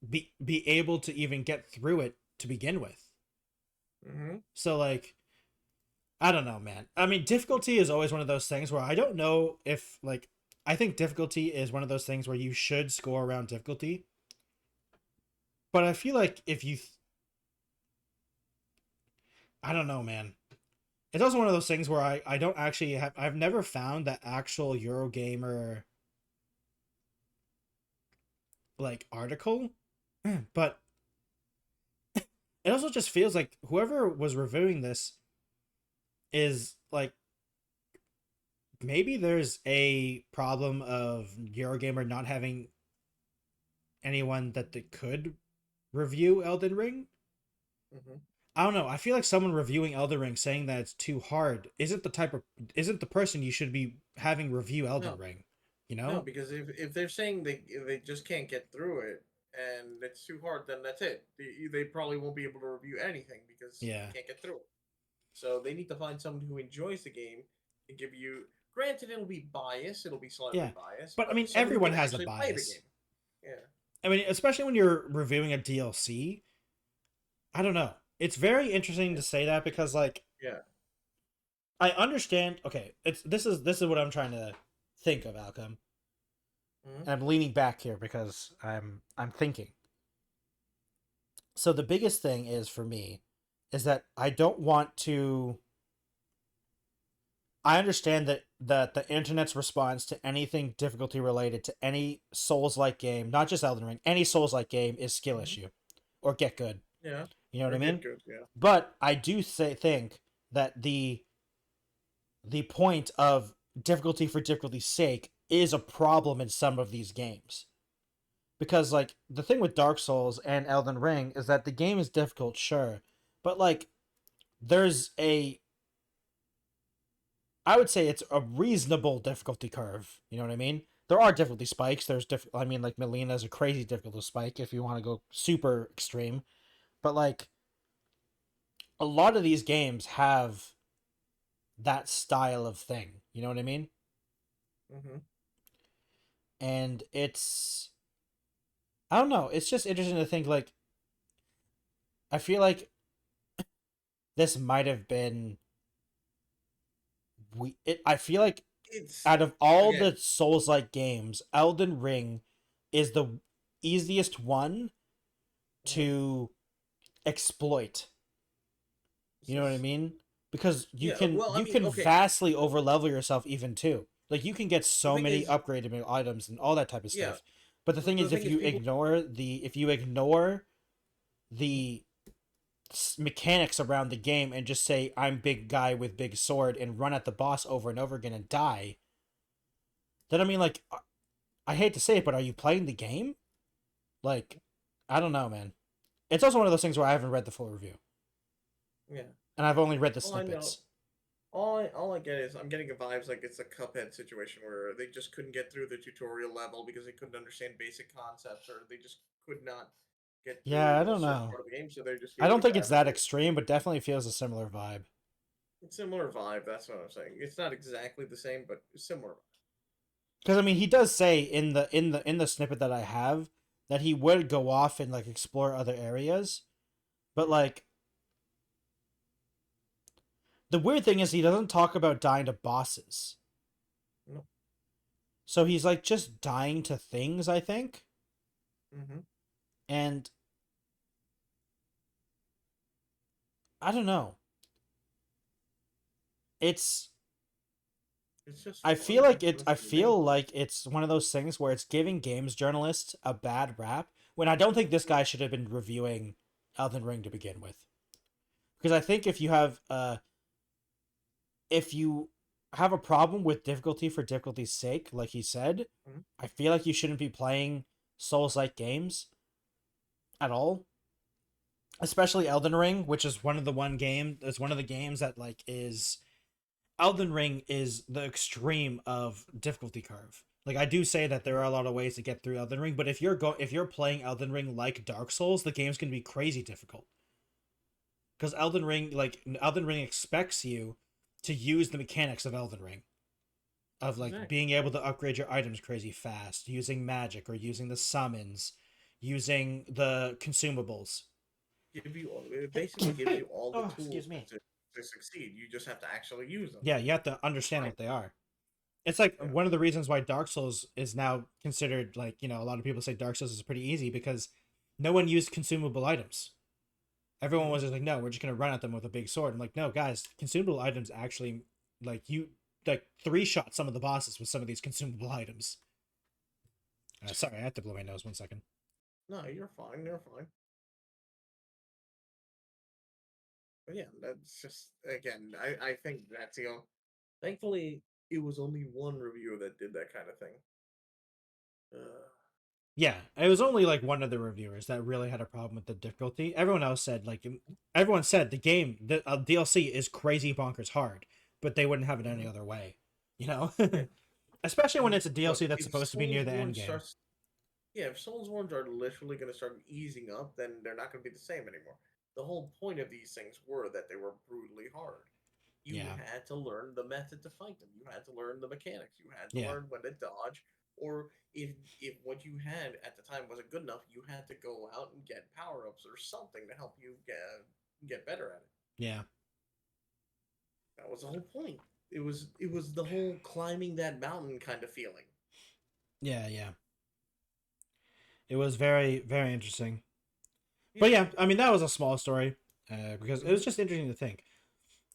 be able to even get through it to begin with. Mm-hmm. So like, I don't know, man. I mean, difficulty is always one of those things where I don't know if like. I think difficulty is one of those things where you should score around difficulty. But I feel like if you... I don't know, man. It's also one of those things where I don't actually have... I've never found that actual Eurogamer like article. But it also just feels like whoever was reviewing this is like... Maybe there's a problem of Eurogamer not having anyone that they could review Elden Ring. Mm-hmm. I don't know. I feel like someone reviewing Elden Ring saying that it's too hard isn't the person you should be having review Elden Ring. You know? No, because if they're saying they just can't get through it and it's too hard, then that's it. They probably won't be able to review anything because they can't get through it. So they need to find someone who enjoys the game and give you. Granted, it'll be biased. It'll be slightly biased. But I mean, everyone has a bias. Yeah. I mean, especially when you're reviewing a DLC. I don't know. It's very interesting to say that because, like, I understand. Okay, this is what I'm trying to think of, Alchem. Mm-hmm. And I'm leaning back here because I'm thinking. So the biggest thing is for me is that I don't want to. I understand that the internet's response to anything difficulty related to any Souls-like game, not just Elden Ring, any Souls-like game is skill issue or get good. Yeah. You know what I mean? Good, yeah. But I do think that the point of difficulty for difficulty's sake is a problem in some of these games. Because like the thing with Dark Souls and Elden Ring is that the game is difficult, sure, but like there's a I would say it's a reasonable difficulty curve. You know what I mean? There are difficulty spikes. I mean, like Melina is a crazy difficulty spike if you want to go super extreme. But like a lot of these games have that style of thing. You know what I mean? Mm-hmm. And I don't know. It's just interesting to think like I feel like this might have been I feel like It's out of all again. the Souls-like games, Elden Ring is the easiest one to exploit. You know what I mean? Because Yeah. Well, I you mean, can okay. vastly overlevel yourself even too. Like you can get The so thing many is, upgraded items and all that type of yeah. stuff. But the thing The is, thing is, people. if you ignore the mechanics around the game and just say I'm big guy with big sword and run at the boss over and over again and die, then I mean like I hate to say it, but are you playing the game? Like I don't know, man. It's also one of those things where I haven't read the full review Yeah. and I've only read the All I know. snippets. All I get is I'm getting a vibes like it's a Cuphead situation where they just couldn't get through the tutorial level because they couldn't understand basic concepts, or they just could not get Yeah, I through a don't certain know. part of the game, so they just I feel don't like think it's that. that extreme, but definitely feels a similar vibe. Similar vibe. That's what I'm saying. It's not exactly the same, but similar. Because I mean, he does say in the snippet that I have that he would go off and like explore other areas, but like the weird thing is he doesn't talk about dying to bosses. No. So he's like just dying to things, I think. Mm-hmm. And I don't know. It's just I fun feel like to I listen to the feel gameplay. like it's one of those things where it's giving games journalists a bad rap when I don't think this guy should have been reviewing Elden Ring to begin with. Because I think if you have a problem with difficulty for difficulty's sake, like he said, Mhm. I feel like you shouldn't be playing Souls-like games at all. Especially Elden Ring, which is one of the games that like is Elden Ring is the extreme of difficulty curve. Like I do say that there are a lot of ways to get through Elden Ring, but if you're playing Elden Ring like Dark Souls, the game's gonna be crazy difficult. Because Elden Ring expects you to use the mechanics of Elden Ring. Of like Exactly. being able to upgrade your items crazy fast, using magic or using the summons, using the consumables. It basically gives you all the Oh, tools excuse me. to succeed. You just have to actually use them. Yeah, you have to understand Right. what they are. It's like Yeah. one of the reasons why Dark Souls is now considered like, a lot of people say Dark Souls is pretty easy because no one used consumable items. Everyone Mhm. was just like, no, we're just gonna run at them with a big sword. I'm like, no, guys, consumable items actually like three shot some of the bosses with some of these consumable items. Sorry, I have to blow my nose 1 second. No, you're fine. You're fine. But yeah, that's just again. I think that's thankfully, it was only one reviewer that did that kind of thing. Yeah, it was only like one of the reviewers that really had a problem with the difficulty. Everyone else said everyone said the DLC is crazy bonkers hard, but they wouldn't have it any Mhm. other way, you know. Yeah. Especially when it's a Look, DLC that's if supposed to be near Souls the One end game. starts, yeah, if Souls Ones are literally going to start easing up, then they're not going to be the same anymore. The whole point of these things were that they were brutally hard. You Yeah, had to learn the method to fight them. You had to learn the mechanics. You had to yeah, learn when to dodge. Or if what you had at the time wasn't good enough, you had to go out and get power ups or something to help you get better at it. yeah, That was the whole point. It was the whole climbing that mountain kind of feeling. yeah, yeah. It was very, very interesting. Yeah. But yeah, I mean that was a small story, because it was Mhm. just interesting to think.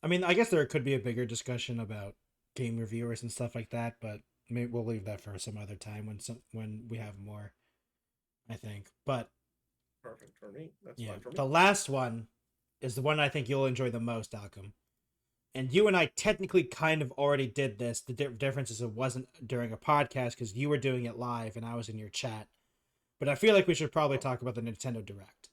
I mean, I guess there could be a bigger discussion about game reviewers and stuff like that, but maybe we'll leave that for some other time when we have more. I think, but Perfect for me. That's yeah, fine for me. the last one is the one I think you'll enjoy the most, Alchem. And you and I technically kind of already did this. The difference is it wasn't during a podcast because you were doing it live and I was in your chat. But I feel like we should probably Oh, talk about the Nintendo Direct.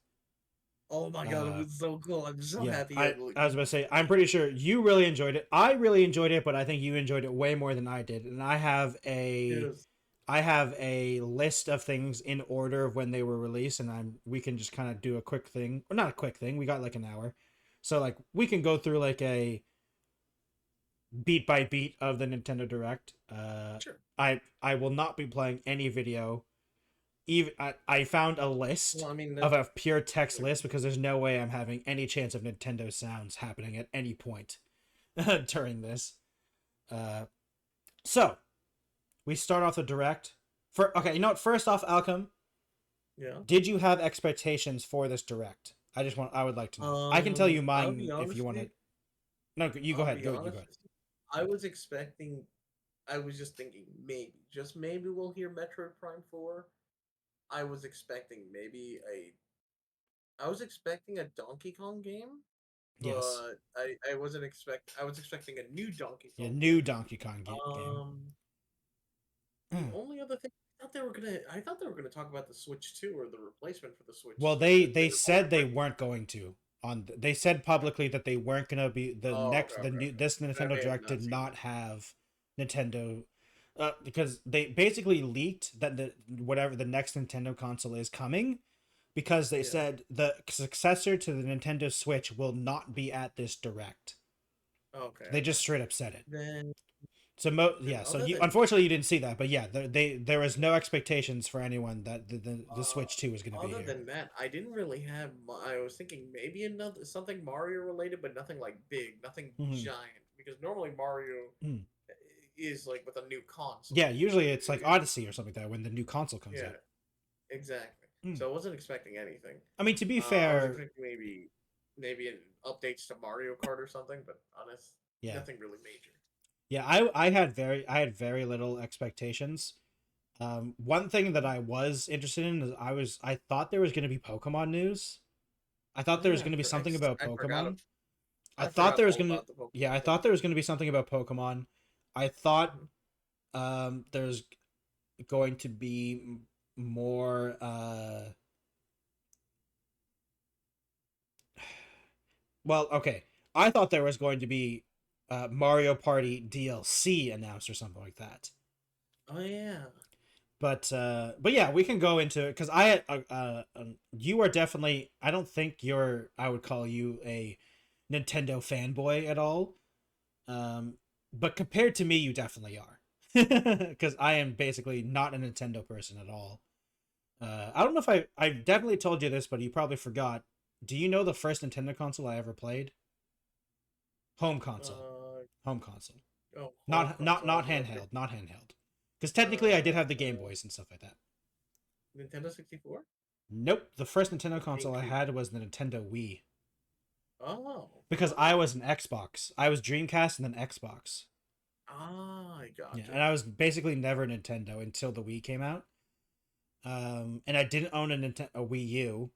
Oh my god, it was so cool. I'm so Yeah, happy. I was about to say, I'm pretty sure you really enjoyed it. I really enjoyed it, but I think you enjoyed it way more than I did. And Yes. I have a list of things in order of when they were released, and we can just kind of do a quick thing, or not a quick thing. We got like an hour, so like we can go through like a beat by beat of the Nintendo Direct. Sure. I will not be playing any video. Even I found a list Well, I mean, of a pure text list because there's no way I'm having any chance of Nintendo sounds happening at any point during this. So we start off the Direct. Okay, you know what? First off, Alchem, yeah. did you have expectations for this Direct? I would like to know. I can tell you mine if you want to. No, you go ahead. You go ahead. I was just thinking just maybe we'll hear Metroid Prime 4. I was expecting a Donkey Kong game. Yes. But I was expecting a new Donkey Kong. Yeah, new Donkey Kong game. The only other thing I thought they were gonna talk about the Switch 2 or the replacement for the Switch. Well, they said they weren't going to. They said publicly that they weren't gonna be this Nintendo Direct did not have Nintendo. Because they basically leaked that the next Nintendo console is coming, because they said the successor to the Nintendo Switch will not be at this Direct. Okay. They just straight up said it. Then, so unfortunately you didn't see that, but yeah, there was no expectations for anyone that the Switch 2 was going to be here. Other than that, I didn't really have. I was thinking maybe something Mario related, but nothing like big, nothing giant, because normally Mario. Is like with a new console. Yeah, usually it's like Odyssey or something like that when the new console comes out. Exactly. So I wasn't expecting anything. I mean, to be fair, I was expecting maybe an updates to Mario Kart or something, but nothing really major. Yeah, I had very little expectations. One thing that I was interested in is I thought there was going to be Pokemon news. I thought there was going to be something about Pokemon. I thought there was going to be something about Pokemon. I thought there's going to be more well, okay. I thought there was going to be Mario Party DLC announced or something like that. Oh yeah. But yeah, we can go into it because you are definitely, I don't think I would call you a Nintendo fanboy at all. But compared to me, you definitely are. Because I am basically not a Nintendo person at all. I don't know if I definitely told you this, but you probably forgot. Do you know the first Nintendo console I ever played? Home console. Home console. Oh, not handheld. Not handheld. Because technically I did have the Game Boys and stuff like that. Nintendo 64? Nope. The first Nintendo console I had was the Nintendo Wii. Oh. Because I was an Xbox. I was Dreamcast and then Xbox. Ah, I gotcha. Yeah, and I was basically never Nintendo until the Wii came out. And I didn't own a Wii U.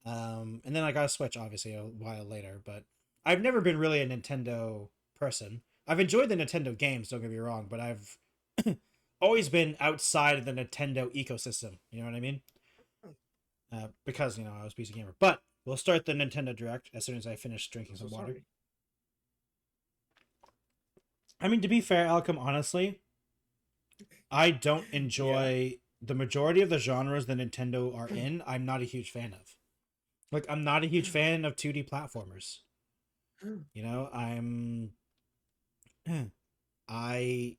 And then I got a Switch, obviously, a while later. But I've never been really a Nintendo person. I've enjoyed the Nintendo games, don't get me wrong, but I've always been outside of the Nintendo ecosystem. You know what I mean? Because, I was a PC gamer. But we'll start the Nintendo Direct as soon as I finish drinking some water. Sorry. I mean, to be fair, Alchem, honestly, I don't enjoy the majority of the genres that Nintendo are in. I'm not a huge fan of. Like, I'm not a huge fan of 2D platformers. I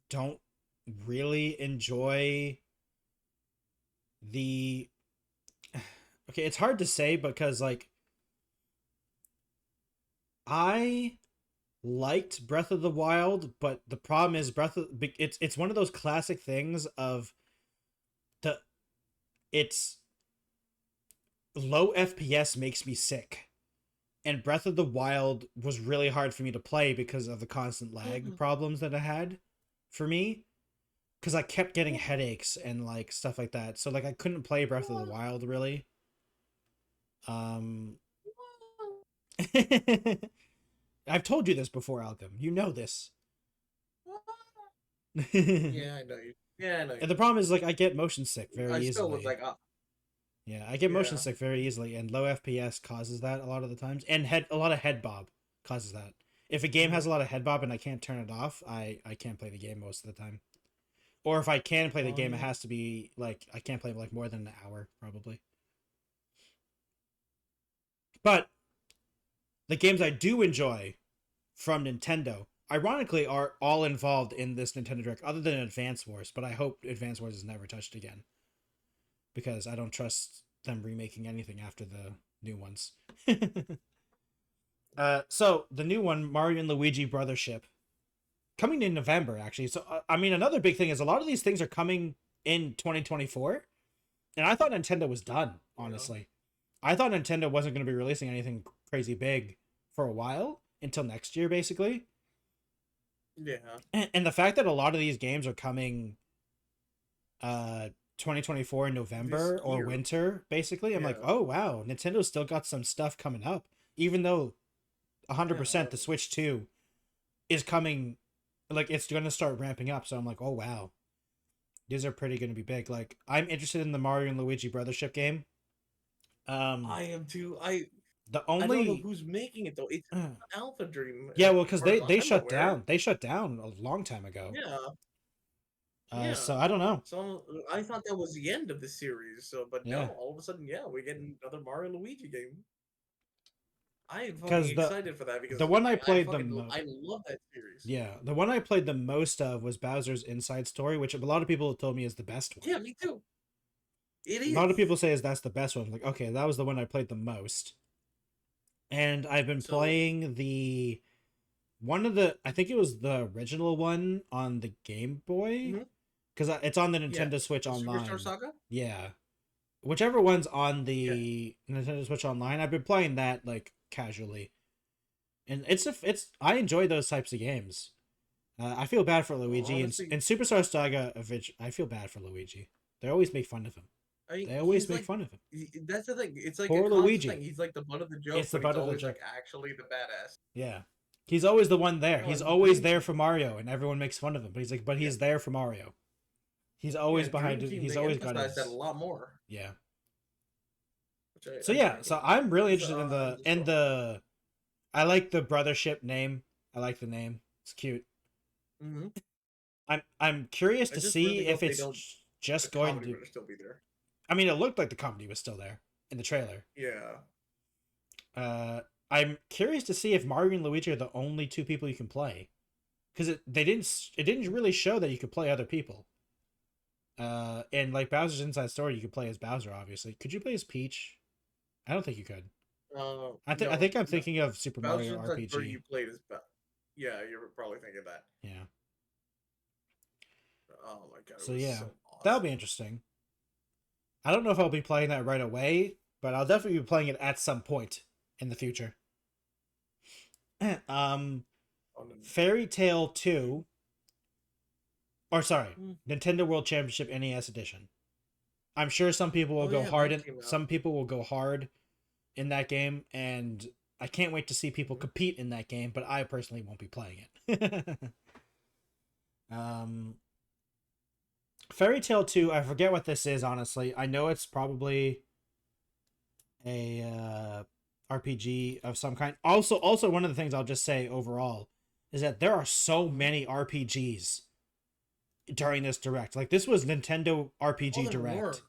don't really enjoy the... Okay, it's hard to say because, like, I liked Breath of the Wild, but the problem is it's one of those classic things of it's low FPS makes me sick. And Breath of the Wild was really hard for me to play because of the constant lag problems that I had for me. Because I kept getting headaches and like stuff like that. So like I couldn't play Breath of the Wild really. I've told you this before, Alchem. You know this. Yeah, I know you. Yeah, I know you. And the problem is, like, I get motion sick very easily. I still was like, Yeah, I get motion Yeah. sick very easily, and low FPS causes that a lot of the times, and a lot of head bob causes that. If a game has a lot of head bob and I can't turn it off, I can't play the game most of the time. Or if I can play the game, it has to be like I can't play like more than an hour probably. But the games I do enjoy from Nintendo, ironically, are all involved in this Nintendo Direct, other than Advance Wars. But I hope Advance Wars is never touched again, because I don't trust them remaking anything after the new ones. So the new one, Mario and Luigi Brothership, coming in November, actually. So I mean, another big thing is a lot of these things are coming in 2024, and I thought Nintendo was done. Honestly, I thought Nintendo wasn't going to be releasing anything crazy big for a while until next year, basically. Yeah. And the fact that a lot of these games are coming 2024 in November or winter, basically, I'm like, oh wow, Nintendo's still got some stuff coming up, even though 100% the Switch 2 is coming, like it's going to start ramping up. So I'm like, oh wow, these are pretty going to be big. Like, I'm interested in the Mario and Luigi Brothership game. I am too. I don't know who's making it though. It's Alpha Dream. Yeah, well, because they shut down. They shut down a long time ago. Yeah. So I don't know. So I thought that was the end of the series. So, but no, all of a sudden, we get another Mario and Luigi game. I am fucking excited for that, because the one I played I love that series. Yeah, the one I played the most of was Bowser's Inside Story, which a lot of people told me is the best one. Yeah, me too. It is. A lot of people say that's the best one. I'm like, okay, that was the one I played the most. And I've been playing the one of the, I think it was the original one on the Game Boy, because it's on the Nintendo Switch Online. Superstar Saga? Yeah, whichever one's on the Nintendo Switch Online, I've been playing that like casually, and it's I enjoy those types of games. I feel bad for Luigi, and Superstar Saga, I feel bad for Luigi. They always make fun of him. They always make fun of him. That's the thing. It's like poor Luigi. Thing. He's like the butt of the joke. It's the butt of the joke. Like actually the badass. Yeah, he's always the one there. He's always there for Mario, and everyone makes fun of him. But he's like, he's there for Mario. He's always behind it. He's always got it. That a lot more. Yeah. So I'm really interested in the. I like the Brothership name. I like the name. It's cute. I'm curious to see if it's just going to still be there. I mean, it looked like the comedy was still there in the trailer. Yeah. I'm curious to see if Mario and Luigi are the only two people you can play, because it didn't really show that you could play other people. And like Bowser's Inside Story, you could play as Bowser. Obviously, could you play as Peach? I don't think you could. I think I'm thinking of Super Mario RPG. Story you played as yeah, you're probably thinking that. Yeah. Oh my god. So yeah, so awesome. That'll be interesting. I don't know if I'll be playing that right away, but I'll definitely be playing it at some point in the future. Fairy Tail 2, or sorry, Nintendo World Championship NES Edition. I'm sure some people will go hard in some people will go hard in that game, and I can't wait to see people compete in that game, but I personally won't be playing it. Fairy Tail 2, I forget what this is, honestly. I know it's probably a RPG of some kind. Also, one of the things I'll just say overall is that there are so many RPGs during this Direct. Like, this was Nintendo RPG Direct.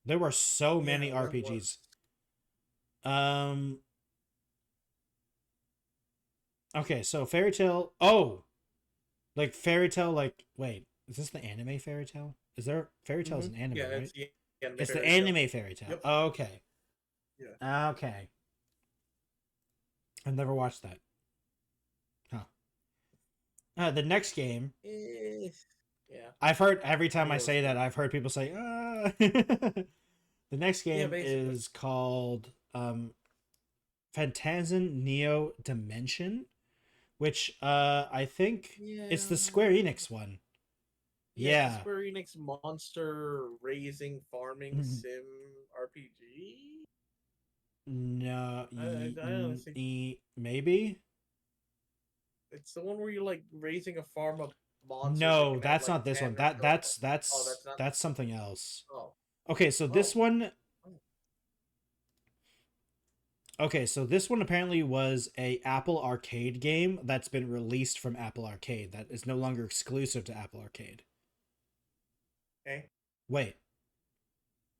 There were so many RPGs. Okay, so Fairy Tail... Oh! Like, Fairy Tail, like... Wait, is this the anime Fairy Tail? Is there... Fairy Tail is an anime, right? It's the anime Fairy Tail. Yep. Oh, okay. Yeah. Okay. I've never watched that. Huh. The next game... Yeah. I've heard... Every time I say that, I've heard people say, The next game is called... Phantasm Neo Dimension, which I think it's the Square Enix one. Yeah. Square Enix monster raising farming sim RPG. No, I don't think... maybe. It's the one where you're like raising a farm of monsters. No, that's not this one. That's something else. Oh. Okay, so this one, Okay, so this one apparently was a Apple Arcade game that's been released from Apple Arcade. That is no longer exclusive to Apple Arcade. Okay. Wait,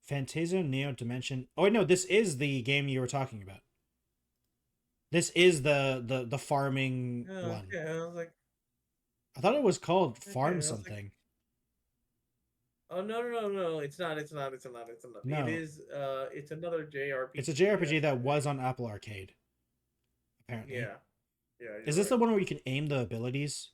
Fantasia Neo Dimension. Oh wait, no, this is the game you were talking about. This is the farming one. Okay. I was like, I thought it was called okay. Farm I was like, something. oh no! It's not. It's not. It's not. It's not. No. It is. It's another JRPG. It's a JRPG that was on Apple Arcade. Apparently. Yeah. Yeah. Is this the one where you can aim the abilities?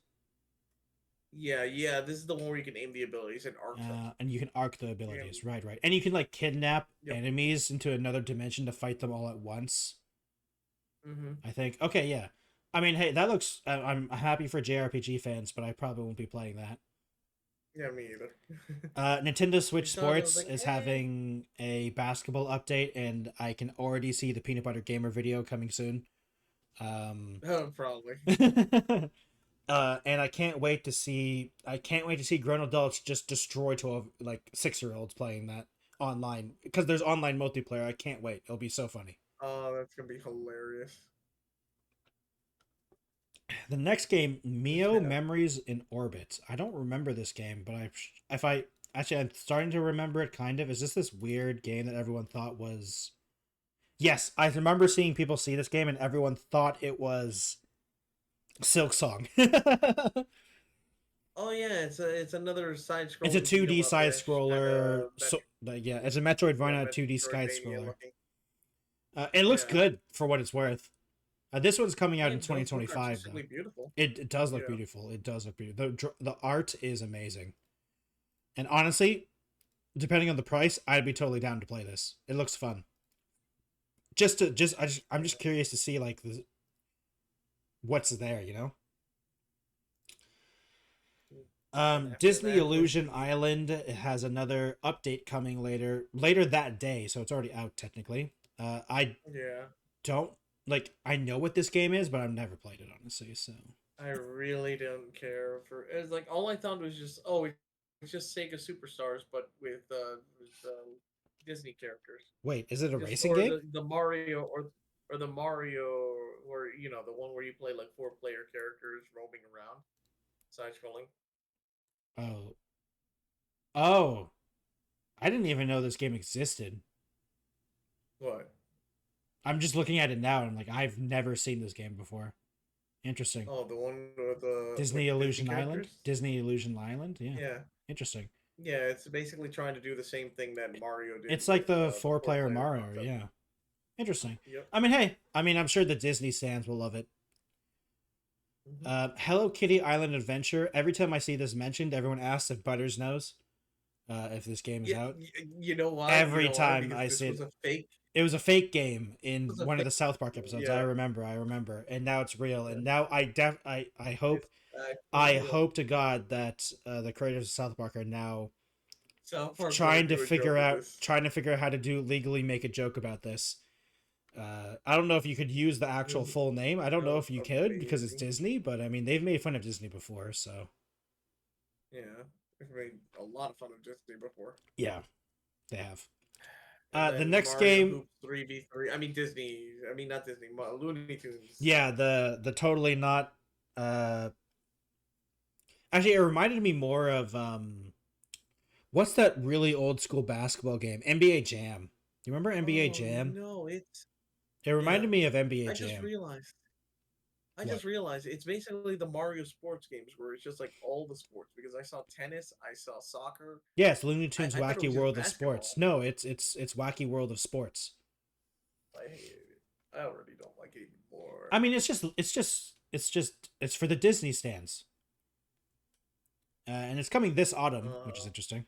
Yeah. Yeah. This is the one where you can aim the abilities and arc them. And you can arc the abilities. Right. And you can like kidnap enemies into another dimension to fight them all at once. I think. Okay. Yeah. I mean, hey, that looks. I'm happy for JRPG fans, but I probably won't be playing that. Yeah, me either. Nintendo Switch Sports is having a basketball update, and I can already see the Peanut Butter Gamer video coming soon. Probably. And I can't wait to see grown adults just destroy 6-year-olds playing that online, because there's online multiplayer. I can't wait. It'll be so funny. Oh, that's gonna be hilarious. The next game, Mio Memories in Orbit. I don't remember this game, but I'm starting to remember it kind of. Is this weird game that everyone thought was? Yes, I remember seeing people see this game and everyone thought it was Silk Song. Oh yeah, it's another side scroller. It's a 2D side scroller. It's a Metroidvania 2D side scroller. It looks good for what it's worth. This one's coming out in 2025. Beautiful. It does look beautiful. It does look beautiful. The art is amazing. And honestly, depending on the price, I'd be totally down to play this. It looks fun. I'm just curious to see like what's there, you know. Disney Illusion Island has another update coming later that day, so it's already out technically. I know what this game is, but I've never played it, honestly, so. I really don't care for it's like all I thought was just it's just Sega Superstars, but with Disney characters. Wait, is it a racing game? The Mario or the Mario, or the one where you play like 4-player characters roaming around, side scrolling. Oh, I didn't even know this game existed. What? I'm just looking at it now, and I'm like, I've never seen this game before. Interesting. Oh, the one with the Disney Illusion Island? Disney Illusion Island? Yeah. Yeah. Interesting. Yeah, it's basically trying to do the same thing that Mario did. It's like the 4-player Mario, concept. Yeah. Interesting. Yep. I mean, I'm sure the Disney fans will love it. Hello Kitty Island Adventure. Every time I see this mentioned, everyone asks if Butters knows if this game is out. You know why? Every time I see it. It was a fake game in one of the South Park episodes. Yeah. I remember, and now it's real. And now I hope to God that the creators of South Park are now trying to figure out how to legally make a joke about this. I don't know if you could use the actual full name. I don't know if you could because it's Disney, but I mean they've made fun of Disney before, so. Yeah, they've made a lot of fun of Disney before. Yeah, they have. The next game, 3v3. I mean Disney. I mean not Disney. Looney Tunes. Yeah, the totally not. Actually, it reminded me more of what's that really old school basketball game? NBA Jam. Do you remember NBA Jam? No, It reminded me of NBA Jam. I just realized it's basically the Mario sports games where it's just like all the sports, because I saw tennis, I saw soccer. Yes, Looney Tunes Wacky World of Sports. No, it's Wacky World of Sports. I hate it. I already don't like it anymore. I mean, it's for the Disney stands. And it's coming this autumn, which is interesting.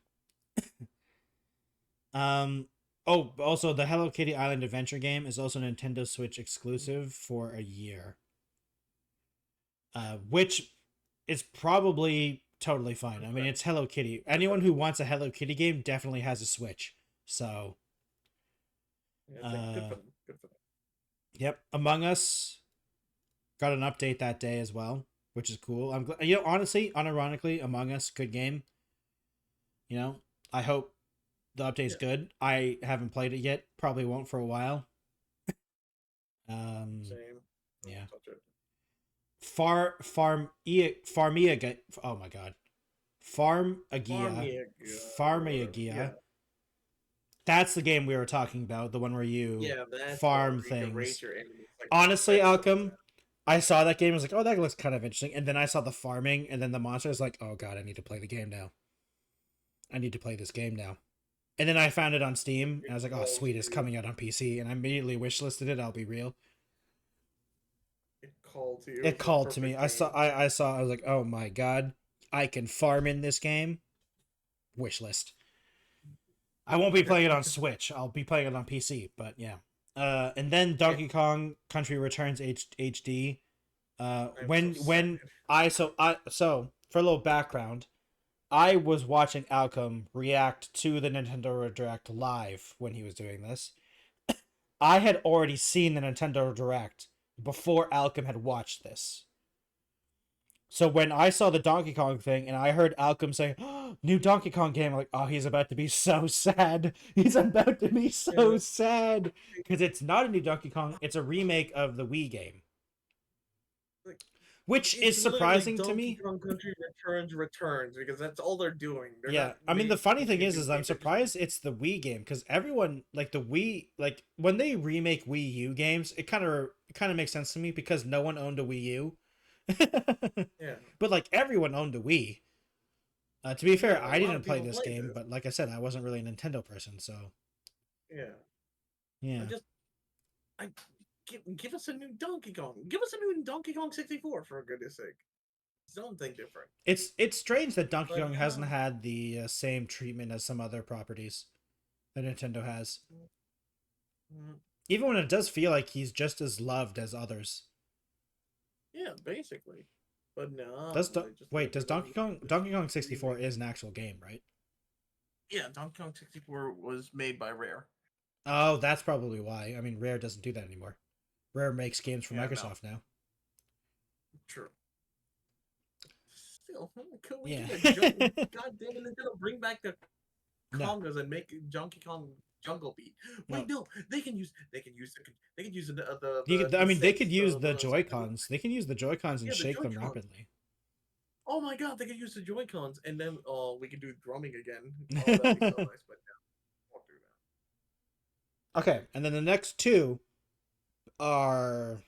Also the Hello Kitty Island Adventure game is also Nintendo Switch exclusive for a year. Which is probably totally fine. I mean, it's Hello Kitty. Anyone who wants a Hello Kitty game definitely has a Switch. So, good for them. Yep, Among Us got an update that day as well, which is cool. I'm glad. Honestly, unironically, Among Us, good game. I hope the update's good. I haven't played it yet. Probably won't for a while. Same. Yeah. Touch it. Farmia. Oh my god. Farmagia. Yeah. That's the game we were talking about. The one where you Yeah, that's farm where you can raise things. your enemies. Like Honestly, vegetables. Alchem, I saw that game. I was like, oh, that looks kind of interesting. And then I saw the farming, and then the monster was like, oh god, I need to play the game now. I need to play this game now. And then I found it on Steam, and I was like, oh, sweet, it's coming out on PC. And I immediately wishlisted it, I'll be real. It called to you. It called to me. I was like, oh my god, I can farm in this game. Wishlist. I won't be playing it on Switch. I'll be playing it on PC, but yeah. And then Donkey Kong Country Returns HD. So for a little background, I was watching Alchem react to the Nintendo Direct live when he was doing this. I had already seen the Nintendo Direct before Alchem had watched this. So when I saw the Donkey Kong thing and I heard Alchem saying, oh, new Donkey Kong game, I'm like, oh, he's about to be so sad. He's about to be so sad. Because it's not a new Donkey Kong, it's a remake of the Wii game. Which is surprising to me. Donkey Kong Country returns, because that's all they're doing. I mean, the funny thing is I'm surprised it's the Wii game, because everyone, like the Wii, like when they remake Wii U games, it kind of makes sense to me because no one owned a Wii U. Yeah. But like everyone owned a Wii. To be fair, I didn't play this game, but like I said, I wasn't really a Nintendo person, so. Yeah. Give us a new Donkey Kong. Give us a new Donkey Kong 64 for goodness sake. Something different. It's strange that Donkey Kong hasn't had the same treatment as some other properties that Nintendo has. Even when it does feel like he's just as loved as others. Yeah, basically. But no. Does Donkey Kong 64 is an actual game, right? Yeah, Donkey Kong 64 was made by Rare. Oh, that's probably why. I mean, Rare doesn't do that anymore. Rare makes games for Microsoft now. True. Still, can we yeah. God damn it, Nintendo, bring back the congas and make Donkey Kong Jungle Beat. Wait, no, they can use the they could use the Joy-Cons. They can use the Joy-Cons and shake them rapidly. Oh my god, they could use the Joy-Cons, and then we could do drumming again. Oh, that'd be so nice, but no, won't do that. Okay, and then the next two are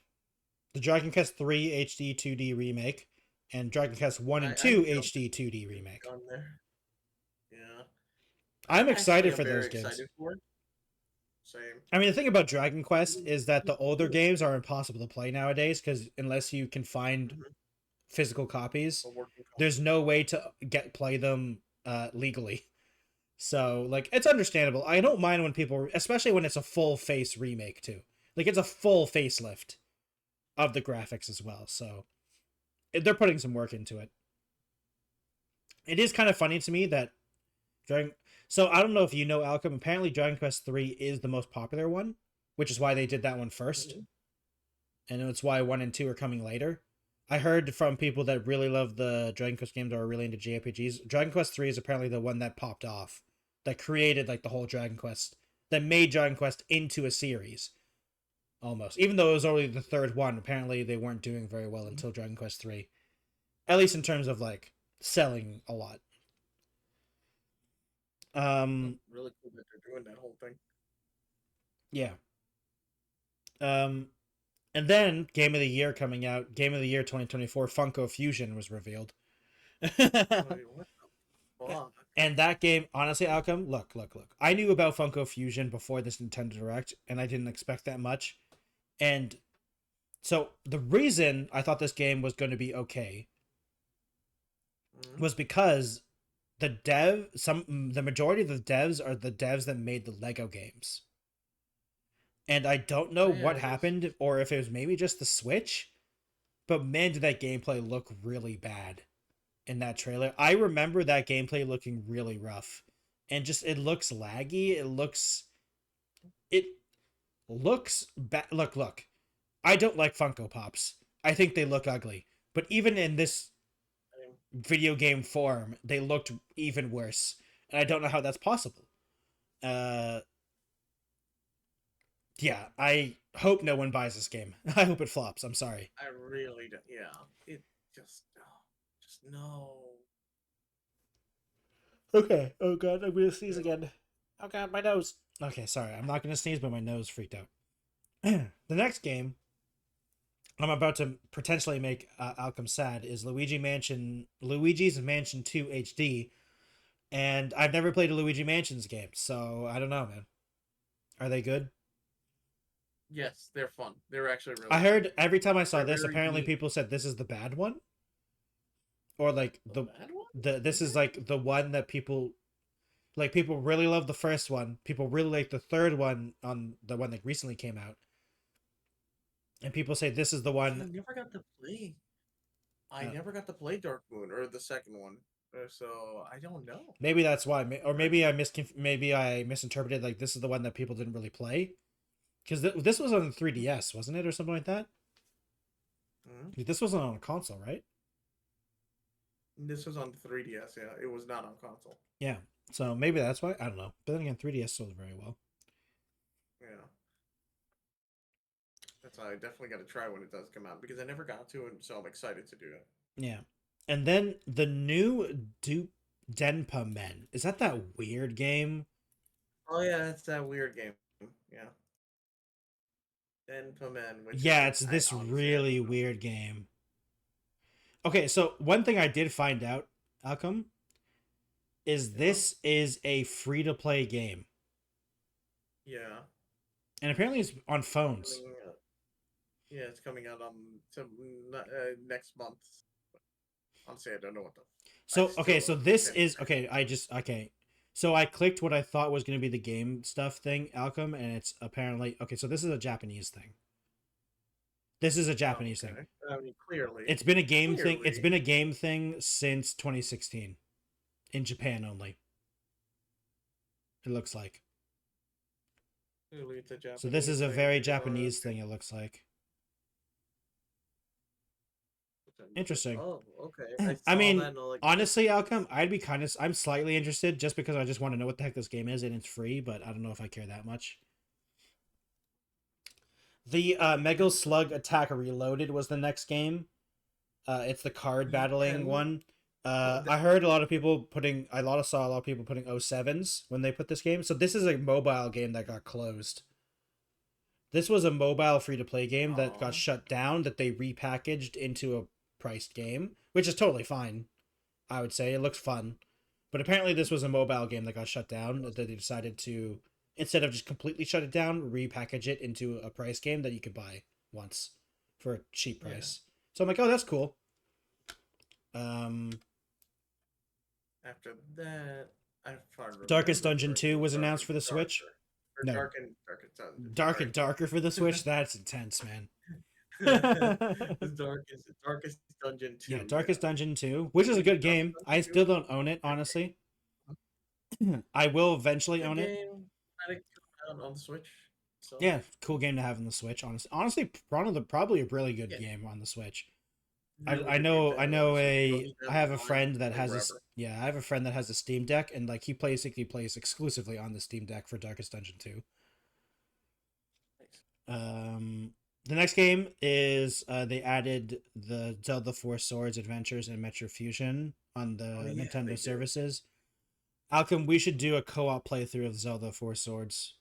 the Dragon Quest 3 HD 2D remake and Dragon Quest 1 and 2 HD 2D remake. Yeah. I'm excited for those games. Same. I mean, the thing about Dragon Quest is that the older games are impossible to play nowadays because unless you can find physical copies, there's no way to play them legally. So, like, it's understandable. I don't mind when people, especially when it's a full face remake too. Like, it's a full facelift of the graphics as well. So, they're putting some work into it. It is kind of funny to me that So, I don't know if you know, Alchem. Apparently, Dragon Quest 3 is the most popular one, which is why they did that one first. And it's why 1 and 2 are coming later. I heard from people that really love the Dragon Quest games or are really into JRPGs. Dragon Quest 3 is apparently the one that popped off. That created, like, the whole Dragon Quest. That made Dragon Quest into a series. Almost. Even though it was only the third one, apparently they weren't doing very well until Dragon Quest 3. At least in terms of, like, selling a lot. Really cool that they're doing that whole thing. Yeah. And then Game of the Year coming out, Game of the Year 2024, Funko Fusion was revealed. Wait, what the fuck? And that game, honestly, Alchem, look. I knew about Funko Fusion before this Nintendo Direct, and I didn't expect that much. And so the reason I thought this game was going to be okay was because the majority of the devs are the devs that made the Lego games. And I don't know what happened, or if it was maybe just the Switch, but man, did that gameplay look really bad in that trailer. I remember that gameplay looking really rough, and just it looks laggy. It looks bad. Look. I don't like Funko Pops. I think they look ugly. But even in this video game form, they looked even worse, and I don't know how that's possible. Yeah, I hope no one buys this game. I hope it flops. I'm sorry. I really don't. Yeah, it just no, just no. Okay. Oh god, I'm gonna sneeze again. Oh god, my nose. Okay, sorry. I'm not gonna sneeze, but my nose freaked out. The next game I'm about to potentially make Alchem sad is Luigi's Mansion 2 HD, and I've never played a Luigi Mansions game, so I don't know, man. Are they good? Yes, they're fun. They're actually really. I heard every time I saw They're this, very apparently neat. people said this is the bad one, or like The bad one? this is like the one that people like. People really love the first one. People really like the third one on the one that recently came out, and people say this is the I one. never got to play. I Uh, never got to play Dark Moon or the second one, so I don't know. Maybe that's why, or maybe I misinterpreted. Like this is the one that people didn't really play, because this was on the 3DS, wasn't it, or something like that? Mhm. Like, this wasn't on a console, right? This was on the 3DS. Yeah, it was not on console. Yeah. So maybe that's why. I don't know. But then again, 3DS sold very well. Yeah, that's why I definitely got to try when it does come out because I never got to it, so I'm excited to do it. Yeah. And then the new Denpa Men. Is that weird game? Oh yeah, it's that weird game. Yeah. Denpa Men, which Yeah, I, it's I this honestly I really don't know. weird game. Okay, so one thing I did find out, Alchem, is Yeah. this is a free to play game. Yeah. And apparently it's on phones. Coming out. Yeah, it's coming out next month. Honestly, I don't know what the. So okay, still so don't this understand. is okay. Okay. So I clicked what I thought was going to be the game stuff thing, Alchem, and it's apparently okay. So this is a Japanese thing. This is a Japanese thing. Okay. I mean, clearly. It's been a game thing. It's Clearly. been a game thing since 2016, in Japan only. It looks like. Clearly, it's a Japanese. So this is a thing. very Japanese thing. It looks like. Interesting. Oh, okay. I mean, that and I'm like, honestly, Alchem, I'm slightly interested just because I just want to know what the heck this game is and it's free, but I don't know if I care that much. The Mega Slug Attack Reloaded was the next game. It's the card battling and- one. Oh, I heard a lot of people saw a lot of people putting 07s when they put this game. So this is a mobile game that got closed. This was a mobile free-to-play game that Aw. got shut down that they repackaged into a priced game, which is totally fine. I would say it looks fun. But apparently this was a mobile game that got shut down that they decided to, instead of just completely shut it down, repackage it into a price game that you could buy once for a cheap price. So I'm like, oh, that's cool. After that, I'm trying to Darkest remember Dungeon 2 was announced for the Switch. No. Darkest Dungeon. Dark and Darker for the Switch. That's intense, man. Darkest Dungeon 2. Yeah, Darkest Dungeon 2, which is a good game. I still don't own it, honestly. I will eventually own it. Game kind of come out on the Switch. So. Yeah, cool game to have on the Switch. Honestly, probably a really good Yeah. game on the Switch. Really I good know game to have on the Switch. You don't need to I have a online friend that play has this. forever. Yeah, I have a friend that has a Steam Deck, and like he plays exclusively on the Steam Deck for Darkest Dungeon 2. Nice. The next game is they added the Zelda Four Swords Adventures and Metro Fusion on the Oh, yeah, Nintendo they did. services. Alchem, we should do a co-op playthrough of Zelda Four Swords.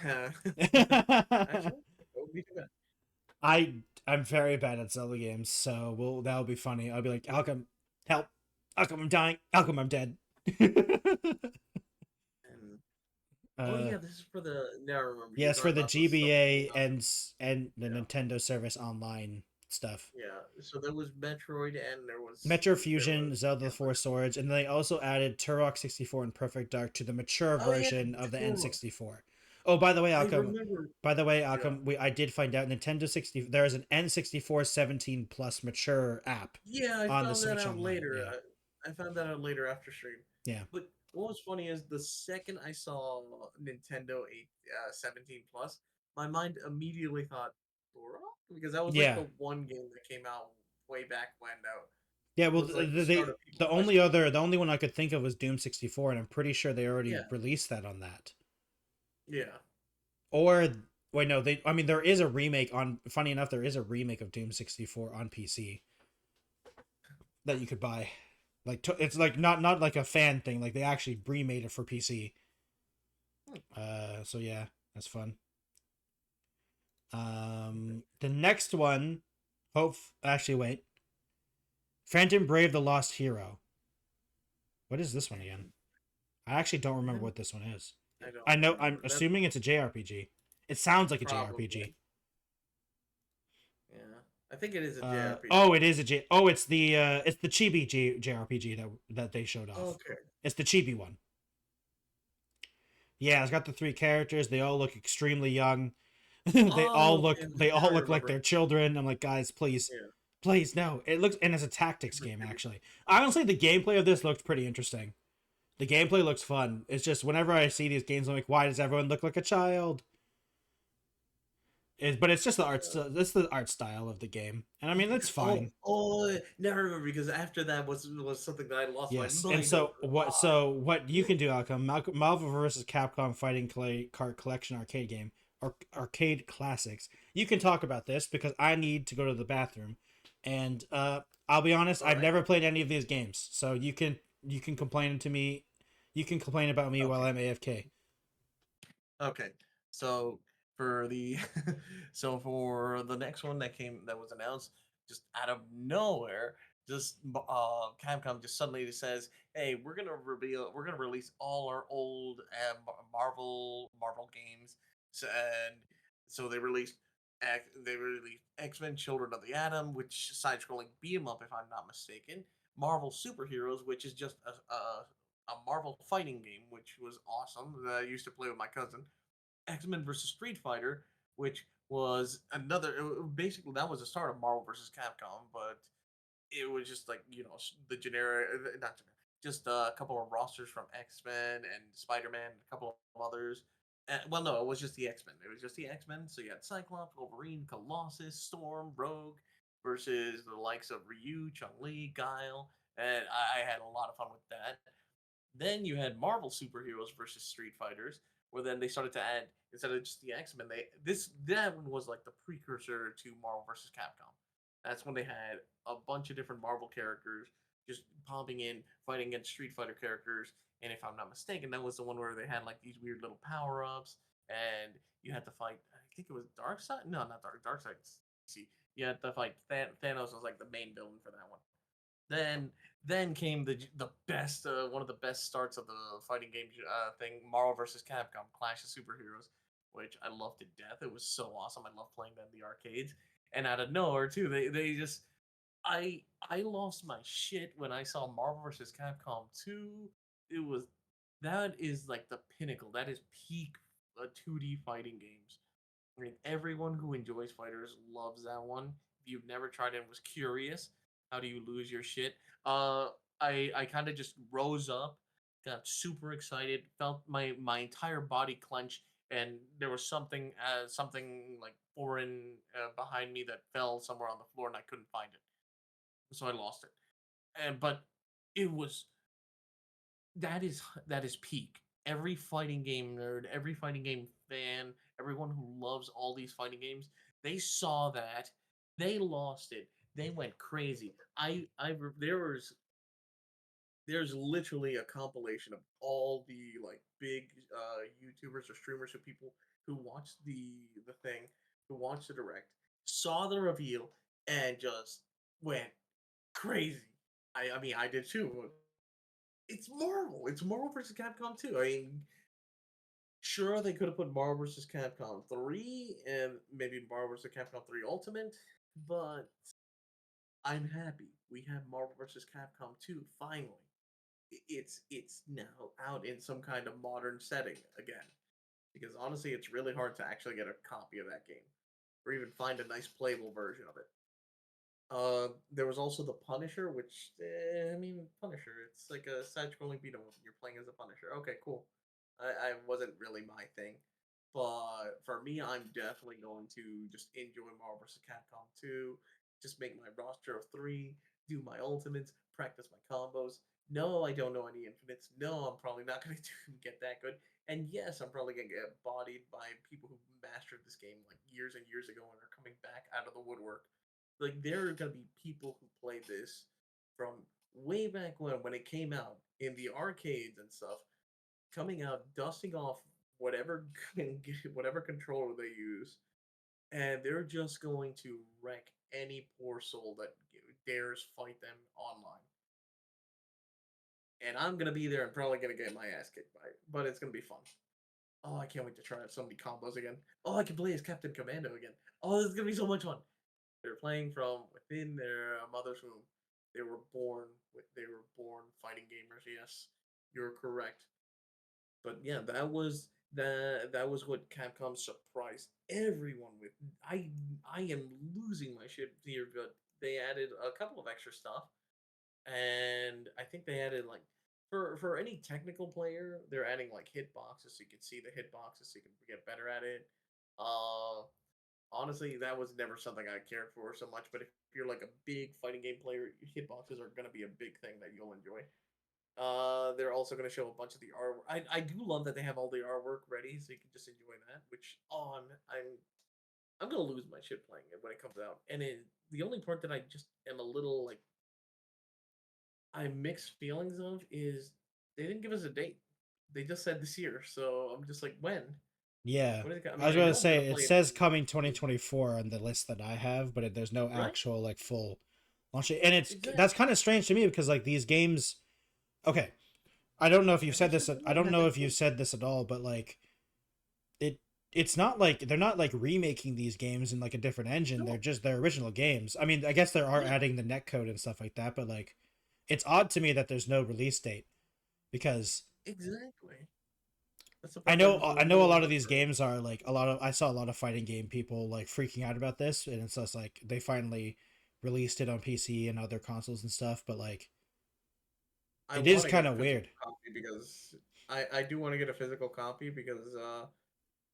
Actually, what would we do that? I'm very bad at Zelda games, so that'll be funny. I'll be like, Alchem, help! Alchem, I'm dying! Alchem, I'm dead! And, yeah, this is for the. Now I remember. Yeah, you're it's for talking the about the GBA stuff- and the Yeah. Nintendo Service Online stuff. Yeah, so there was Metroid and there was Metro Fusion, was- Zelda Four Swords, and they also added Turok 64 and Perfect Dark to the mature Oh, yeah, version of the Turok. N64. Oh, by the way, I Alchem. remember. By the way, Alchem, I did find out Nintendo 60. There is an N64 17 plus mature app. Yeah, I on the found Switch that out Online, later. yeah. I found that out later after stream. Yeah. But what was funny is the second I saw Nintendo 17 plus, my mind immediately thought Turok because that was Yeah. like the one game that came out way back when. Yeah, well, was like the start of people the only one I could think of was Doom 64, and I'm pretty sure they already Yeah. released that on that. Yeah. Or wait, no, they. I mean, there is a remake on. Funny enough, there is a remake of Doom 64 on PC that you could buy. Like it's like not like a fan thing. Like they actually remade it for PC. So yeah, that's fun. The next one, actually wait, Phantom Brave: The Lost Hero. What is this one again? I actually don't remember what this one is. I don't I know. I'm remember. That's assuming it's a JRPG. It sounds like a probably. JRPG. Yeah. I think it is a JRPG. Oh, it is a J. Oh, it's the Chibi JRPG that they showed off. Okay. It's the Chibi one. Yeah, it's got the three characters. They all look extremely young. They all look like they're children. I'm like, guys, please, Yeah. please, no. It looks, and it's a tactics game actually. Honestly, the gameplay of this looked pretty interesting. The gameplay looks fun. It's just whenever I see these games, I'm like, why does everyone look like a child? But it's just the art. That's the art style of the game, and I mean that's fine. Never remember because after that was something that I lost my mind. And so what? So what you can do, Alchem? Marvel vs. Capcom Fighting Card Collection arcade game or arcade classics. You can talk about this because I need to go to the bathroom, and I'll be honest, I've never played any of these games, so you can complain to me. You can complain about me while I'm AFK. Okay, so for the for the next one that was announced just out of nowhere, just Capcom just suddenly says, "Hey, we're gonna release all our old Marvel games," and so they released X-Men: Children of the Atom, which side-scrolling beat 'em up if I'm not mistaken. Marvel Superheroes, which is just a Marvel fighting game, which was awesome. That I used to play with my cousin. X-Men versus Street Fighter, which was basically that was the start of Marvel versus Capcom, but it was just like the generic, not generic, just a couple of rosters from X-Men and Spider-Man, and a couple of others. Well, no, it was just the X-Men. It was just the X-Men. So you had Cyclops, Wolverine, Colossus, Storm, Rogue, versus the likes of Ryu, Chun Li, Guile, and I had a lot of fun with that. Then you had Marvel superheroes versus Street Fighters, where then they started to add instead of just the X Men, that one was like the precursor to Marvel versus Capcom. That's when they had a bunch of different Marvel characters just popping in, fighting against Street Fighter characters. And if I'm not mistaken, that was the one where they had like these weird little power ups, and you had to fight. I think it was Darkseid. No, not Darkseid. See, you had to fight Thanos was like the main villain for that one. Then came the best one of the best starts of the fighting game thing, Marvel vs. Capcom Clash of Superheroes, which I loved to death. It was so awesome. I love playing that in the arcades. And out of nowhere too, they just I lost my shit when I saw Marvel vs. Capcom 2. It was that is like the pinnacle. That is peak 2D fighting games. I mean, everyone who enjoys fighters loves that one. If you've never tried it and was curious, how do you lose your shit? Uh, I kind of just rose up, got super excited, felt my entire body clench, and there was something like foreign behind me that fell somewhere on the floor, and I couldn't find it, so I lost it. And but it was that is peak. Every fighting game nerd, every fighting game fan, everyone who loves all these fighting games, they saw that, they lost it, they went crazy. There's literally a compilation of all the like big YouTubers or streamers or people who watched the thing, who watched the direct, saw the reveal, and just went crazy. I mean I did too. It's Marvel. It's Marvel versus Capcom 2. I mean, sure they could have put Marvel versus Capcom 3 and maybe Marvel versus Capcom 3 Ultimate, but I'm happy we have Marvel versus Capcom 2 finally. It's now out in some kind of modern setting again. Because honestly, it's really hard to actually get a copy of that game or even find a nice playable version of it. There was also the Punisher, which I mean, Punisher. It's like a side-scrolling beat 'em up. You're playing as a Punisher. Okay, cool. I wasn't really my thing, but for me, I'm definitely going to just enjoy Marvel vs. Capcom 2. Just make my roster of 3, do my ultimates, practice my combos, No, I don't know any infinites. No, I'm probably not going to get that good. And yes, I'm probably going to get bodied by people who mastered this game like years and years ago and are coming back out of the woodwork. Like there are going to be people who played this from way back when it came out in the arcades and stuff, coming out, dusting off whatever whatever controller they use, and they're just going to wreck any poor soul that dares fight them online. And I'm gonna be there and probably gonna get my ass kicked by it, but it's gonna be fun. Oh, I can't wait to try out so many combos again. Oh, I can play as Captain Commando again. Oh, this is gonna be so much fun. They're playing from within their mother's womb. They were born fighting gamers. Yes, you're correct. But yeah, that was what Capcom surprised everyone with. I am losing my shit here, but they added a couple of extra stuff, and I think they added like for any technical player, they're adding like hitboxes so you can see the hitboxes so you can get better at it. Uh, Honestly, that was never something I cared for so much. But if you're like a big fighting game player, hitboxes are gonna be a big thing that you'll enjoy. They're also going to show a bunch of the artwork. I do love that they have all the artwork ready, so you can just enjoy that. Which I'm gonna lose my shit playing it when it comes out. And the only part that I just am a little like I mixed feelings of is they didn't give us a date. They just said this year, so I'm just like, when? Yeah. When is it? I I mean, was I going to know I'm gonna say, it play it, says coming 2024 on the list that I have, but there's no right? actual, like, full launch date. And that's Exactly. kind of strange to me because, like, these games. Okay. I don't know if you've And they said should this. have I don't had know like if you've said this at all, but, like, it. It's not like they're not like remaking these games in like a different engine. They're no, just their original games. I mean, I guess there are yeah, adding the netcode and stuff like that, but like, it's odd to me that there's no release date because exactly. That's the I part that know was a I know a little lot of these frustrating. games are like a lot of I saw a lot of fighting game people like freaking out about this, and it's just like they finally released it on PC and other consoles and stuff, but like I it is want to get kind a of physical weird. copy because I do want to get a physical copy because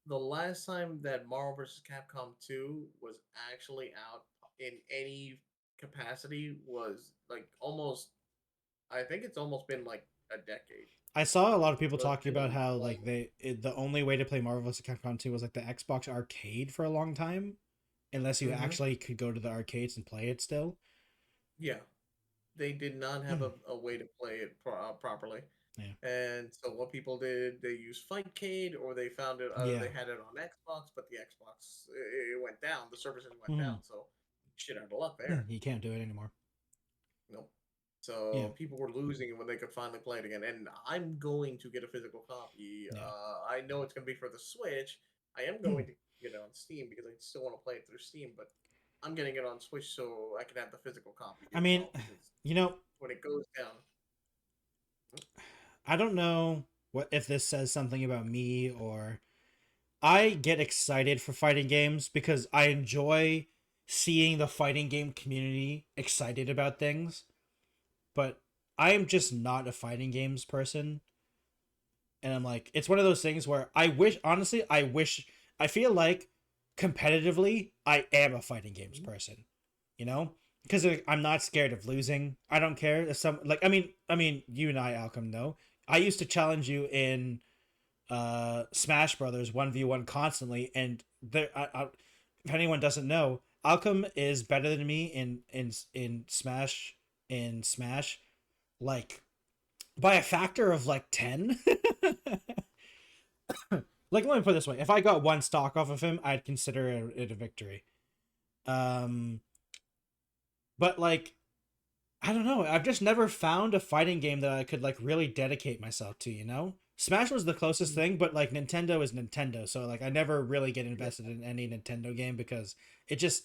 the last time that Marvel vs. Capcom 2 was actually out in any capacity was like almost I think it's almost been like a decade. I saw a lot of people So it's talking been a about how long like the only way to play Marvel vs. Capcom 2 was like the Xbox arcade for a long time, unless you hmm actually could go to the arcades and play it still. Yeah, they did not have a way to play it properly. Yeah. And so what people did, they used Fightcade, or they found it. Yeah. They had it on Xbox, but the Xbox it went down. The services went Hmm. down. So shit out of luck Yeah, there. you can't do it anymore. Nope. Yeah. So people were losing when they could finally play it again. And I'm going to get a physical copy. Yeah. I know it's going to be for the Switch. I am Hmm. going to get it on Steam because I still want to play it through Steam. But I'm getting it on Switch so I can have the physical copy I as mean, well. Because you know, when it goes down, I don't know what if this says something about me or I get excited for fighting games because I enjoy seeing the fighting game community excited about things, but I am just not a fighting games person. And I'm like, it's one of those things where honestly, I feel like competitively, I am a fighting games person, you know? Because I'm not scared of losing. I don't care if some, like, I mean, you and I, Alchem, know. I used to challenge you in Smash Brothers 1v1 constantly, and if anyone doesn't know, Alchem is better than me in Smash like by a factor of like 10. Like, let me put it this way: if I got one stock off of him, I'd consider it a victory. Um, but like, I don't know. I've just never found a fighting game that I could like really dedicate myself to. You know, Smash was the closest thing, but like Nintendo is Nintendo, so like I never really get yeah, invested in any Nintendo game because it just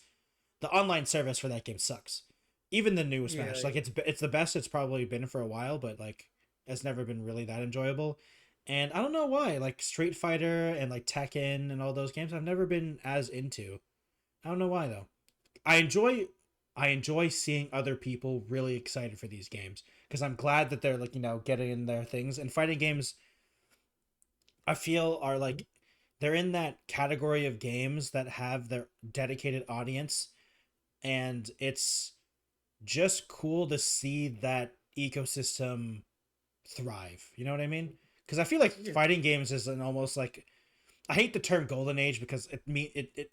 the online service for that game sucks. Even the new yeah, Smash, like it's the best it's probably been for a while, but like it's never been really that enjoyable. And I don't know why, like Street Fighter and like Tekken and all those games, I've never been as into. I don't know why though. I enjoy I enjoy seeing other people really excited for these games because I'm glad that they're like, getting in their things. And fighting games I feel are Mhm. like they're in that category of games that have their dedicated audience, and it's just cool to see that ecosystem thrive. You know what I mean? Because I feel like fighting games is an almost like, I hate the term golden age because it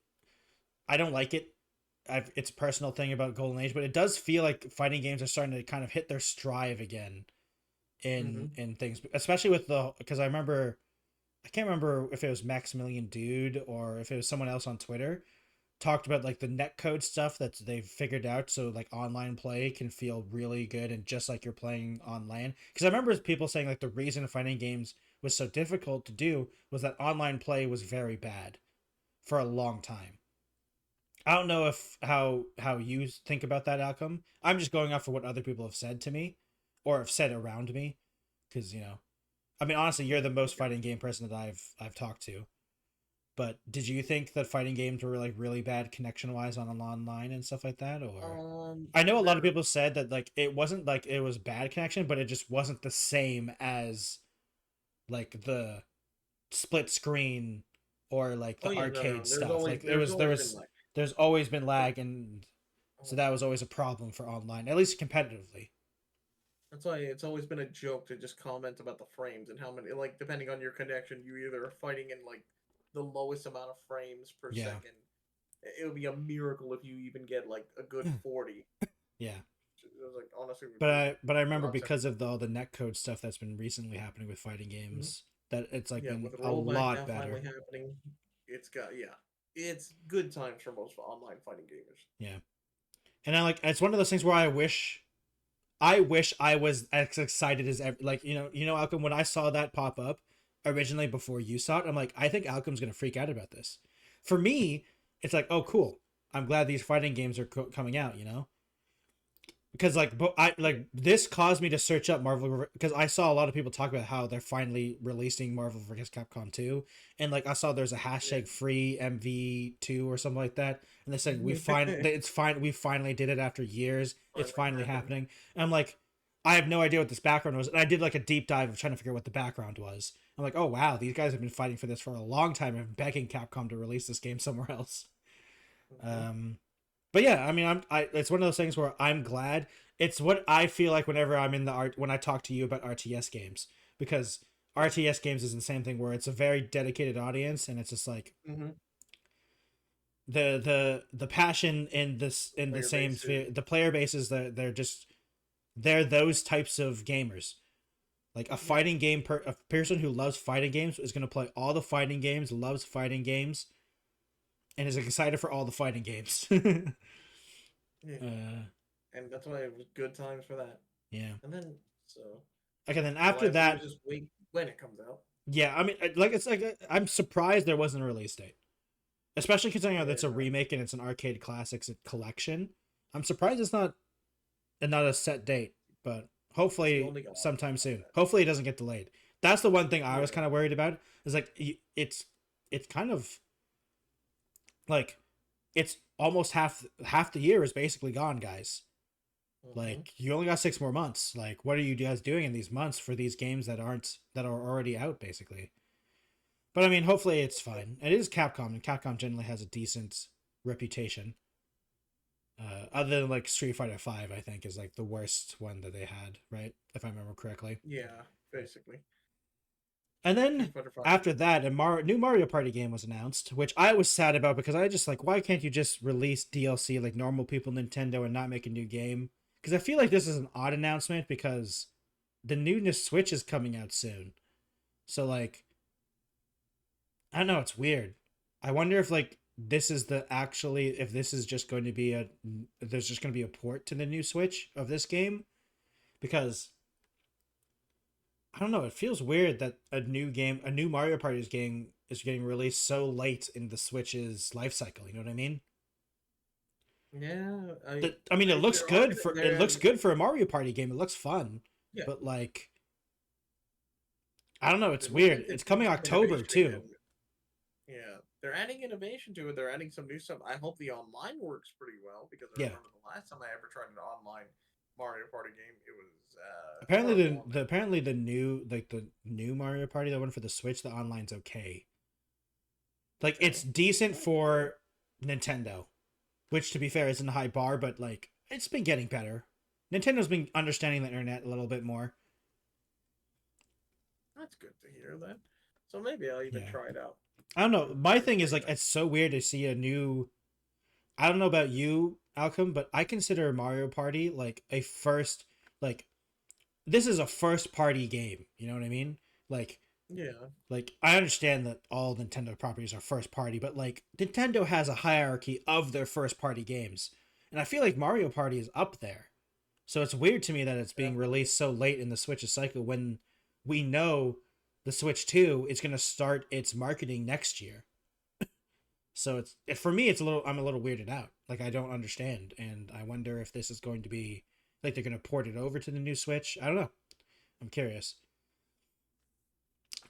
I don't like it. It's a personal thing about golden age, but it does feel like fighting games are starting to kind of hit their stride again in things, especially with because I can't remember if it was Maximilian Dude or if it was someone else on Twitter talked about like the netcode stuff that they've figured out, so like online play can feel really good and just like you're playing online. Because I remember people saying like the reason fighting games was so difficult to do was that online play was very bad for a long time. I don't know if how you think about that outcome. I'm just going off of what other people have said to me or have said around me, because I mean, honestly, you're the most fighting game person that I've talked to. But did you think that fighting games were like really bad connection wise on online and stuff like that? Or I know a lot of people said that like it wasn't like it was bad connection, but it just wasn't the same as like the split screen or like the arcade stuff. Like there's always been lag, and so that was always a problem for online, at least competitively. That's why it's always been a joke to just comment about the frames and how many, like, depending on your connection, you either are fighting in like the lowest amount of frames per second. It would be a miracle if you even get like a good 40. Yeah. It was like, honestly, but I remember because of all the netcode stuff that's been recently happening with fighting games, that it's like been a lot better. Happening, it's good times for most online fighting gamers. Yeah, and it's one of those things where I wish I was as excited as ever. Like Alchem, when I saw that pop up originally before you saw it, I'm like, I think Alchem's gonna freak out about this. For me, it's like, oh cool, I'm glad these fighting games are coming out. Because this caused me to search up Marvel, because I saw a lot of people talk about how they're finally releasing Marvel vs. Capcom 2, and like I saw there's a hashtag free MV2 or something like that, and they said we finally did it after years. It's finally happening. And I'm like, I have no idea what this background was, and I did like a deep dive of trying to figure out what the background was. I'm like, oh wow, these guys have been fighting for this for a long time and begging Capcom to release this game somewhere else. But yeah, I mean, it's one of those things where I'm glad. It's what I feel like whenever I'm in when I talk to you about RTS games, because RTS games is the same thing where it's a very dedicated audience, and it's just like the passion in the same sphere. The player bases, they're those types of gamers. Like a fighting game, a person who loves fighting games is going to play all the fighting games, loves fighting games, and is excited for all the fighting games. And that's why it was good times for that. Yeah. And then then after that, just wait when it comes out. Yeah, I mean, I'm surprised there wasn't a release date, especially considering that it's a remake and it's an arcade classics collection. I'm surprised it's not a set date, but hopefully sometime soon. Hopefully it doesn't get delayed. That's the one thing I was kind of worried about. Is like it's kind of like it's almost half the year is basically gone, guys. Like you only got 6 more months. Like what are you guys doing in these months for these games that are already out basically? But I mean, hopefully it's fine. It is Capcom, and Capcom generally has a decent reputation. Other than like Street Fighter 5, I think is like the worst one that they had, right? If I remember correctly. Yeah, basically. And then after that, a new Mario Party game was announced, which I was sad about because I just like, why can't you just release DLC like normal people Nintendo and not make a new game? Because I feel like this is an odd announcement because the new Switch is coming out soon. So like, I don't know, it's weird. I wonder if like this is if this is just going to be there's just going to be a port to the new Switch of this game, because I don't know, it feels weird that a new Mario Party game is getting released so late in the Switch's life cycle. You know what I mean? Yeah. I mean, it looks good for a Mario Party game. It looks fun, but like, I don't know. It's weird. It's coming October too. Yeah, they're adding innovation to it. They're adding some new stuff. I hope the online works pretty well, because I remember the last time I ever tried an online Mario Party game, it was apparently the new Mario Party, the one for the Switch, the online's okay. Like it's decent for Nintendo, which to be fair isn't a high bar, but like it's been getting better. Nintendo's been understanding the internet a little bit more. That's good to hear that. So maybe I'll even try it out. I don't know. My thing is like it's so weird to see a new. I don't know about you, Alchem, but I consider Mario Party like a first like. This is a first party game. You know what I mean? Like. Yeah. Like I understand that all Nintendo properties are first party, but like Nintendo has a hierarchy of their first party games, and I feel like Mario Party is up there. So it's weird to me that it's being released so late in the Switch's cycle when we know the Switch 2 is going to start its marketing next year. So it's for me, I'm a little weirded out. Like I don't understand, and I wonder if this is going to be like they're going to port it over to the new Switch. I don't know. I'm curious.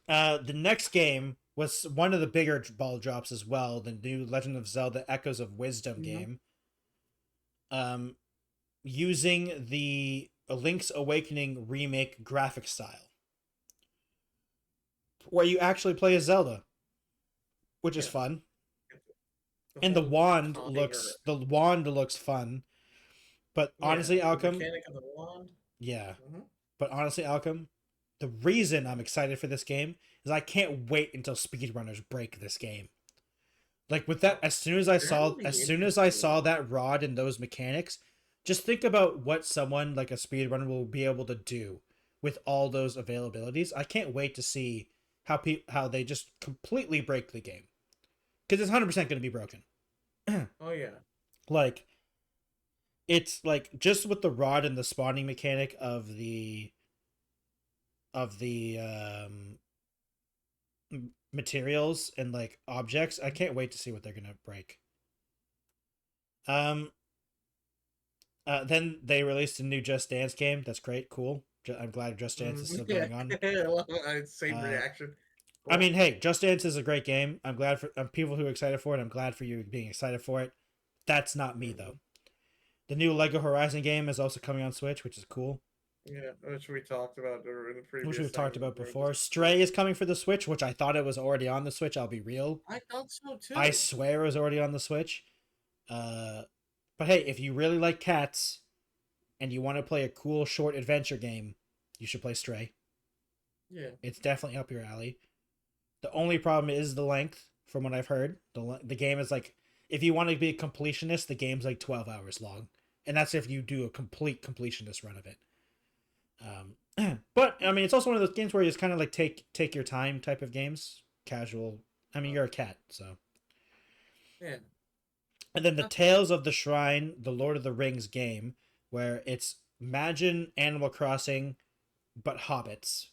The next game was one of the bigger ball drops as well. The new Legend of Zelda: Echoes of Wisdom game. Using the Link's Awakening remake graphic style, where you actually play as Zelda, which is fun. And the wand looks fun. But honestly, Alchem, mechanic of the wand. Yeah. But honestly, Alchem, the reason I'm excited for this game is I can't wait until speedrunners break this game. Like with that, as soon as I saw that rod and those mechanics, just think about what someone like a speedrunner will be able to do with all those availabilities. I can't wait to see how they just completely break the game, because it's 100% going to be broken. Oh yeah. Like it's like just with the rod and the spawning mechanic of the materials and like objects, I can't wait to see what they're gonna break. Then they released a new Just Dance game. That's great, cool. I'm glad Just Dance is still going on. Same reaction. I mean, hey, Just Dance is a great game. I'm glad for people who are excited for it. I'm glad for you being excited for it. That's not me though. The new Lego Horizon game is also coming on Switch, which is cool. Yeah, which we talked about in the previous. Which we've talked about before. Stray is coming for the Switch, which I thought it was already on the Switch. I'll be real. I thought so too. I swear it was already on the Switch. But hey, if you really like cats and you want to play a cool short adventure game, you should play Stray. Yeah. It's definitely up your alley. The only problem is the length, from what I've heard. The game is like, if you want to be a completionist, the game's like 12 hours long. And that's if you do a complete completionist run of it. But, I mean, it's also one of those games where it's kind of like take your time type of games. Casual. I mean, you're a cat, so. Yeah. And then the Tales of the Shrine, the Lord of the Rings game, where it's imagine Animal Crossing, but hobbits,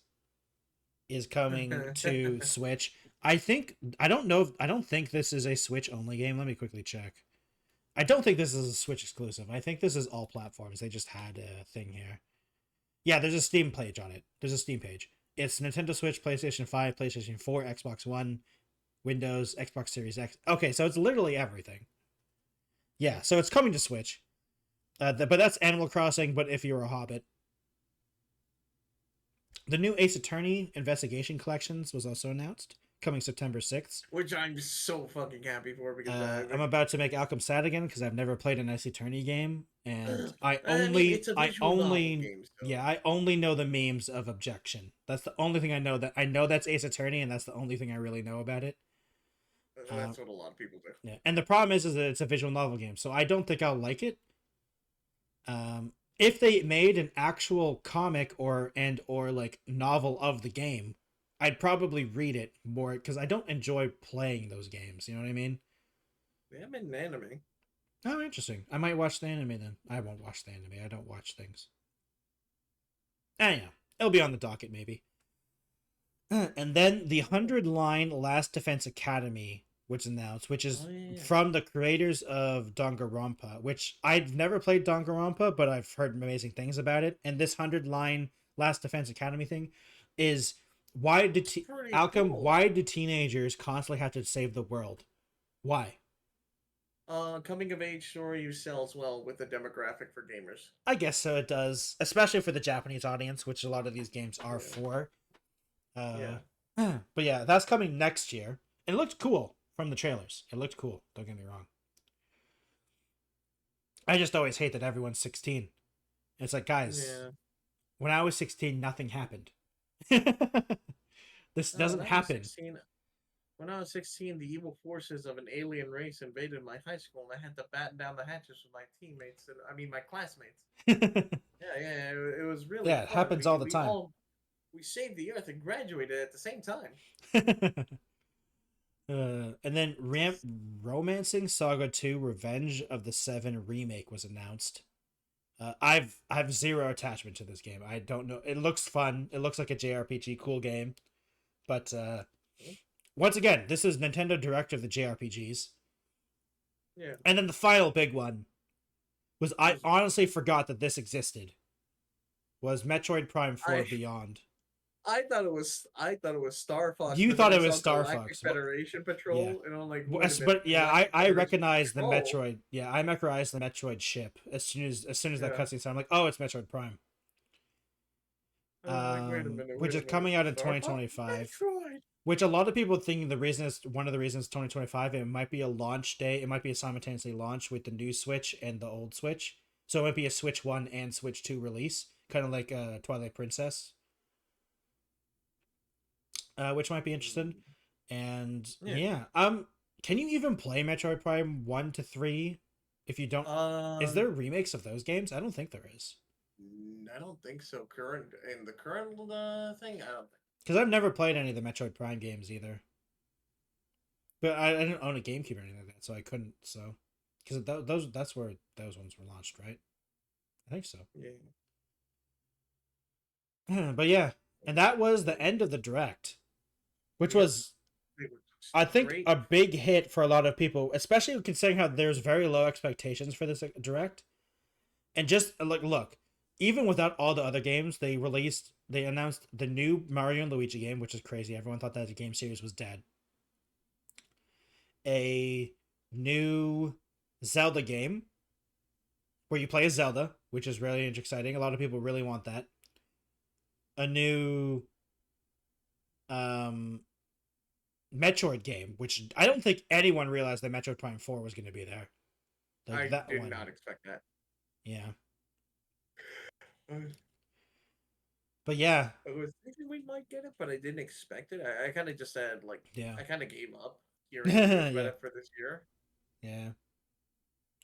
is coming to Switch. I don't think this is a Switch only game. Let me quickly check. I don't think this is a Switch exclusive. I think this is all platforms. They just had a thing here. Yeah, there's a Steam page on it. There's a Steam page. It's Nintendo Switch, PlayStation 5, PlayStation 4, Xbox One, Windows, Xbox Series X. Okay, so it's literally everything. Yeah, so it's coming to Switch. But that's Animal Crossing, but if you're a hobbit. The new Ace Attorney Investigation Collections was also announced, coming September 6th. Which I'm so fucking happy for, because I'm about to make Alchem sad again because I've never played an Ace Attorney game, and I only know the memes of Objection. That's the only thing I know. That I know that's Ace Attorney, and that's the only thing I really know about it. That's what a lot of people do. Yeah, and the problem is that it's a visual novel game, so I don't think I'll like it. If they made an actual comic or like novel of the game, I'd probably read it more, because I don't enjoy playing those games. You know what I mean? They have been an anime. Oh, interesting. I might watch the anime then. I won't watch the anime. I don't watch things. Anyhow, it'll be on the docket maybe. And then the 100-line Last Defense Academy, which is announced, which is from the creators of Danganronpa, which I've never played Danganronpa, but I've heard amazing things about it. And this 100-line Last Defense Academy thing is, why do teenagers constantly have to save the world? Why? Coming of age story who sells well with the demographic for gamers. I guess so, it does, especially for the Japanese audience, which a lot of these games are for. But yeah, that's coming next year. And it looked cool from the trailers. It looked cool. Don't get me wrong. I just always hate that everyone's 16 And it's like, guys, Yeah. when I was 16, nothing happened. This No, doesn't happen. When I was 16, the evil forces of an alien race invaded my high school, and I had to batten down the hatches with my teammates. My classmates. Yeah, it was really Yeah, it fun. happens all the time. We saved the Earth and graduated at the same time. And then Romancing Saga 2 Revenge of the Seven remake was announced. I've zero attachment to this game. I don't know. It looks fun. It looks like a JRPG, cool game. But once again, this is Nintendo Direct of the JRPGs. Yeah. And then the final big one was, I honestly forgot that this existed. Was Metroid Prime 4 Beyond. I thought it was Star Fox. You thought it was Star Fox. Federation Patrol, yeah. And I'm like, but yeah, I recognize the Metroid. Yeah, I recognize the Metroid ship as soon as that cutscene started. I'm like, oh, it's Metroid Prime. Which is coming out in 2025. Which a lot of people think one of the reasons 2025, it might be a launch day. It might be a simultaneously launch with the new Switch and the old Switch. So it might be a Switch 1 and Switch 2 release, kind of like Twilight Princess. Which might be interesting. And yeah. Can you even play Metroid Prime 1 to 3 if you don't? Is there remakes of those games? I don't think there is. I don't think so. In the current thing, I don't think. Because I've never played any of the Metroid Prime games either. But I didn't own a GameCube or anything like that, so I couldn't. So, because that's where those ones were launched, right? I think so. Yeah. But yeah, and that was the end of the Direct, which was, I think, a big hit for a lot of people, especially considering how there's very low expectations for this Direct. And just look, even without all the other games, they announced the new Mario and Luigi game, which is crazy. Everyone thought that the game series was dead. A new Zelda game where you play as Zelda, which is really exciting. A lot of people really want that. A new Metroid game, which I don't think anyone realized that Metroid Prime 4 was going to be there. I did not expect that. Yeah. But yeah. I was thinking we might get it, but I didn't expect it. I kind of just said, I kind of gave up hearing about it for this year. Yeah.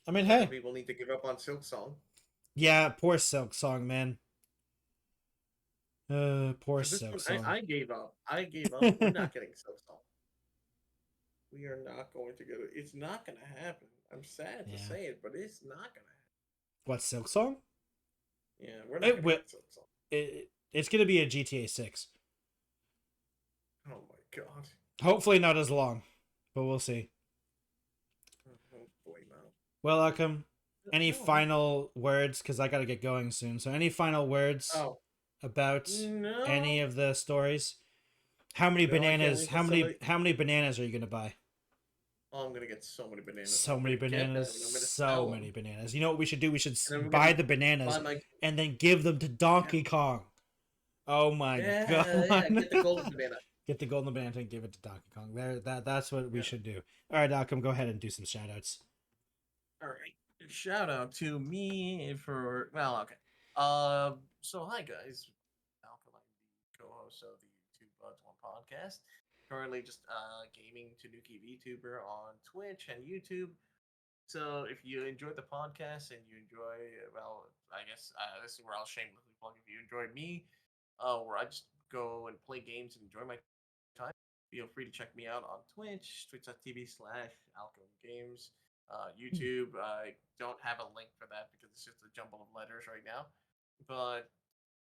I mean, hey. People need to give up on Silk Song. Yeah, poor Silk Song, man. Poor Silk Song. I gave up. We're not getting Silk Song. We are not going to get it. It's not going to happen. I'm sad to say it, but it's not going to happen. What, Silk Song? Yeah, we're not going to get Silk Song. It's going to be a GTA 6. Oh my god. Hopefully not as long, but we'll see. Hopefully not. Well, Alchem, any final words? Because I got to get going soon. So any final words about any of the stories? How many bananas? How many bananas are you going to buy? Oh, I'm going to get so many bananas. So many bananas. You know what we should do? We should buy the bananas and then give them to Donkey Kong. Oh my god. Yeah, get the golden banana. Get the golden banana and give it to Donkey Kong. That's what we should do. All right, Alchem, go ahead and do some shout outs. All right. Shout out to me for okay. So hi guys. Alchem, I'm the co-host of the YouTube Buds One podcast. Currently just gaming Tanuki VTuber on Twitch and YouTube. So if you enjoyed the podcast and you enjoy, I guess this is where I'll shamelessly plug. If you enjoyed me, where I just go and play games and enjoy my time, feel free to check me out on Twitch, twitch.tv/AlchemGames. YouTube, I don't have a link for that because it's just a jumble of letters right now. But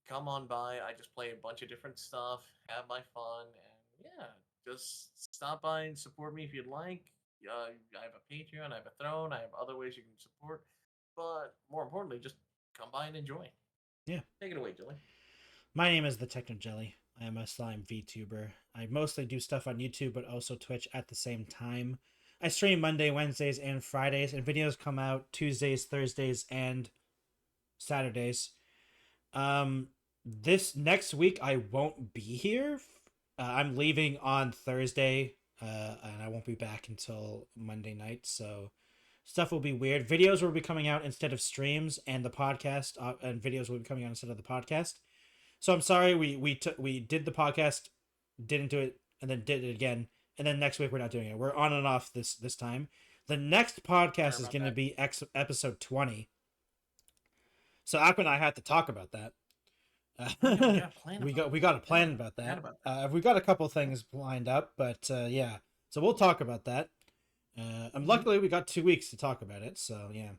come on by. I just play a bunch of different stuff, have my fun, and yeah, just stop by and support me if you'd like. I have a Patreon, I have a Throne, I have other ways you can support. But more importantly, just come by and enjoy. Yeah. Take it away, Jelly. My name is the Techno Jelly. I am a slime VTuber. I mostly do stuff on YouTube, but also Twitch at the same time. I stream Monday, Wednesdays, and Fridays, and videos come out Tuesdays, Thursdays, and Saturdays. This next week I won't be here. I'm leaving on Thursday, and I won't be back until Monday night. So Stuff will be weird. Videos will be coming out instead of streams, and the podcast and videos will be coming out instead of the podcast. So I'm sorry we did the podcast, didn't do it, and then did it again, and then next week we're not doing it. We're on and off this time. The next podcast is going to be episode 20. So Aqua and I had to talk about that. We got a plan about that. We got a couple things lined up, but yeah. So we'll talk about that. And luckily we got 2 weeks to talk about it. So yeah.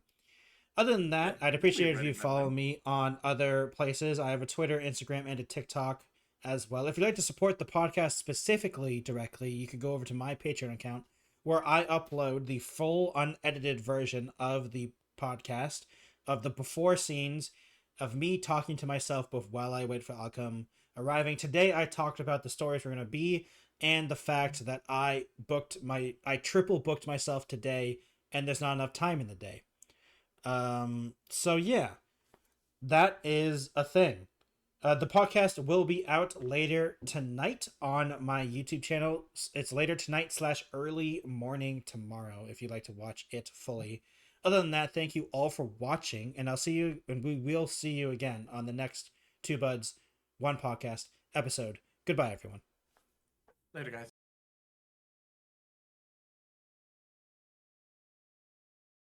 Other than that, I'd appreciate if you follow me on other places. I have a Twitter, Instagram, and a TikTok as well. If you'd like to support the podcast specifically directly, you can go over to my Patreon account where I upload the full unedited version of the podcast, of the before scenes, of me talking to myself while I wait for Alchem arriving. Today I talked about the stories we're going to be and the fact that I triple booked myself today and there's not enough time in the day. So yeah, that is a thing. The podcast will be out later tonight on my YouTube channel. It's later tonight / early morning tomorrow if you'd like to watch it fully. Other than that, thank you all for watching, and we will see you again on the next Two Buds, One Podcast episode. Goodbye, everyone. Later, guys.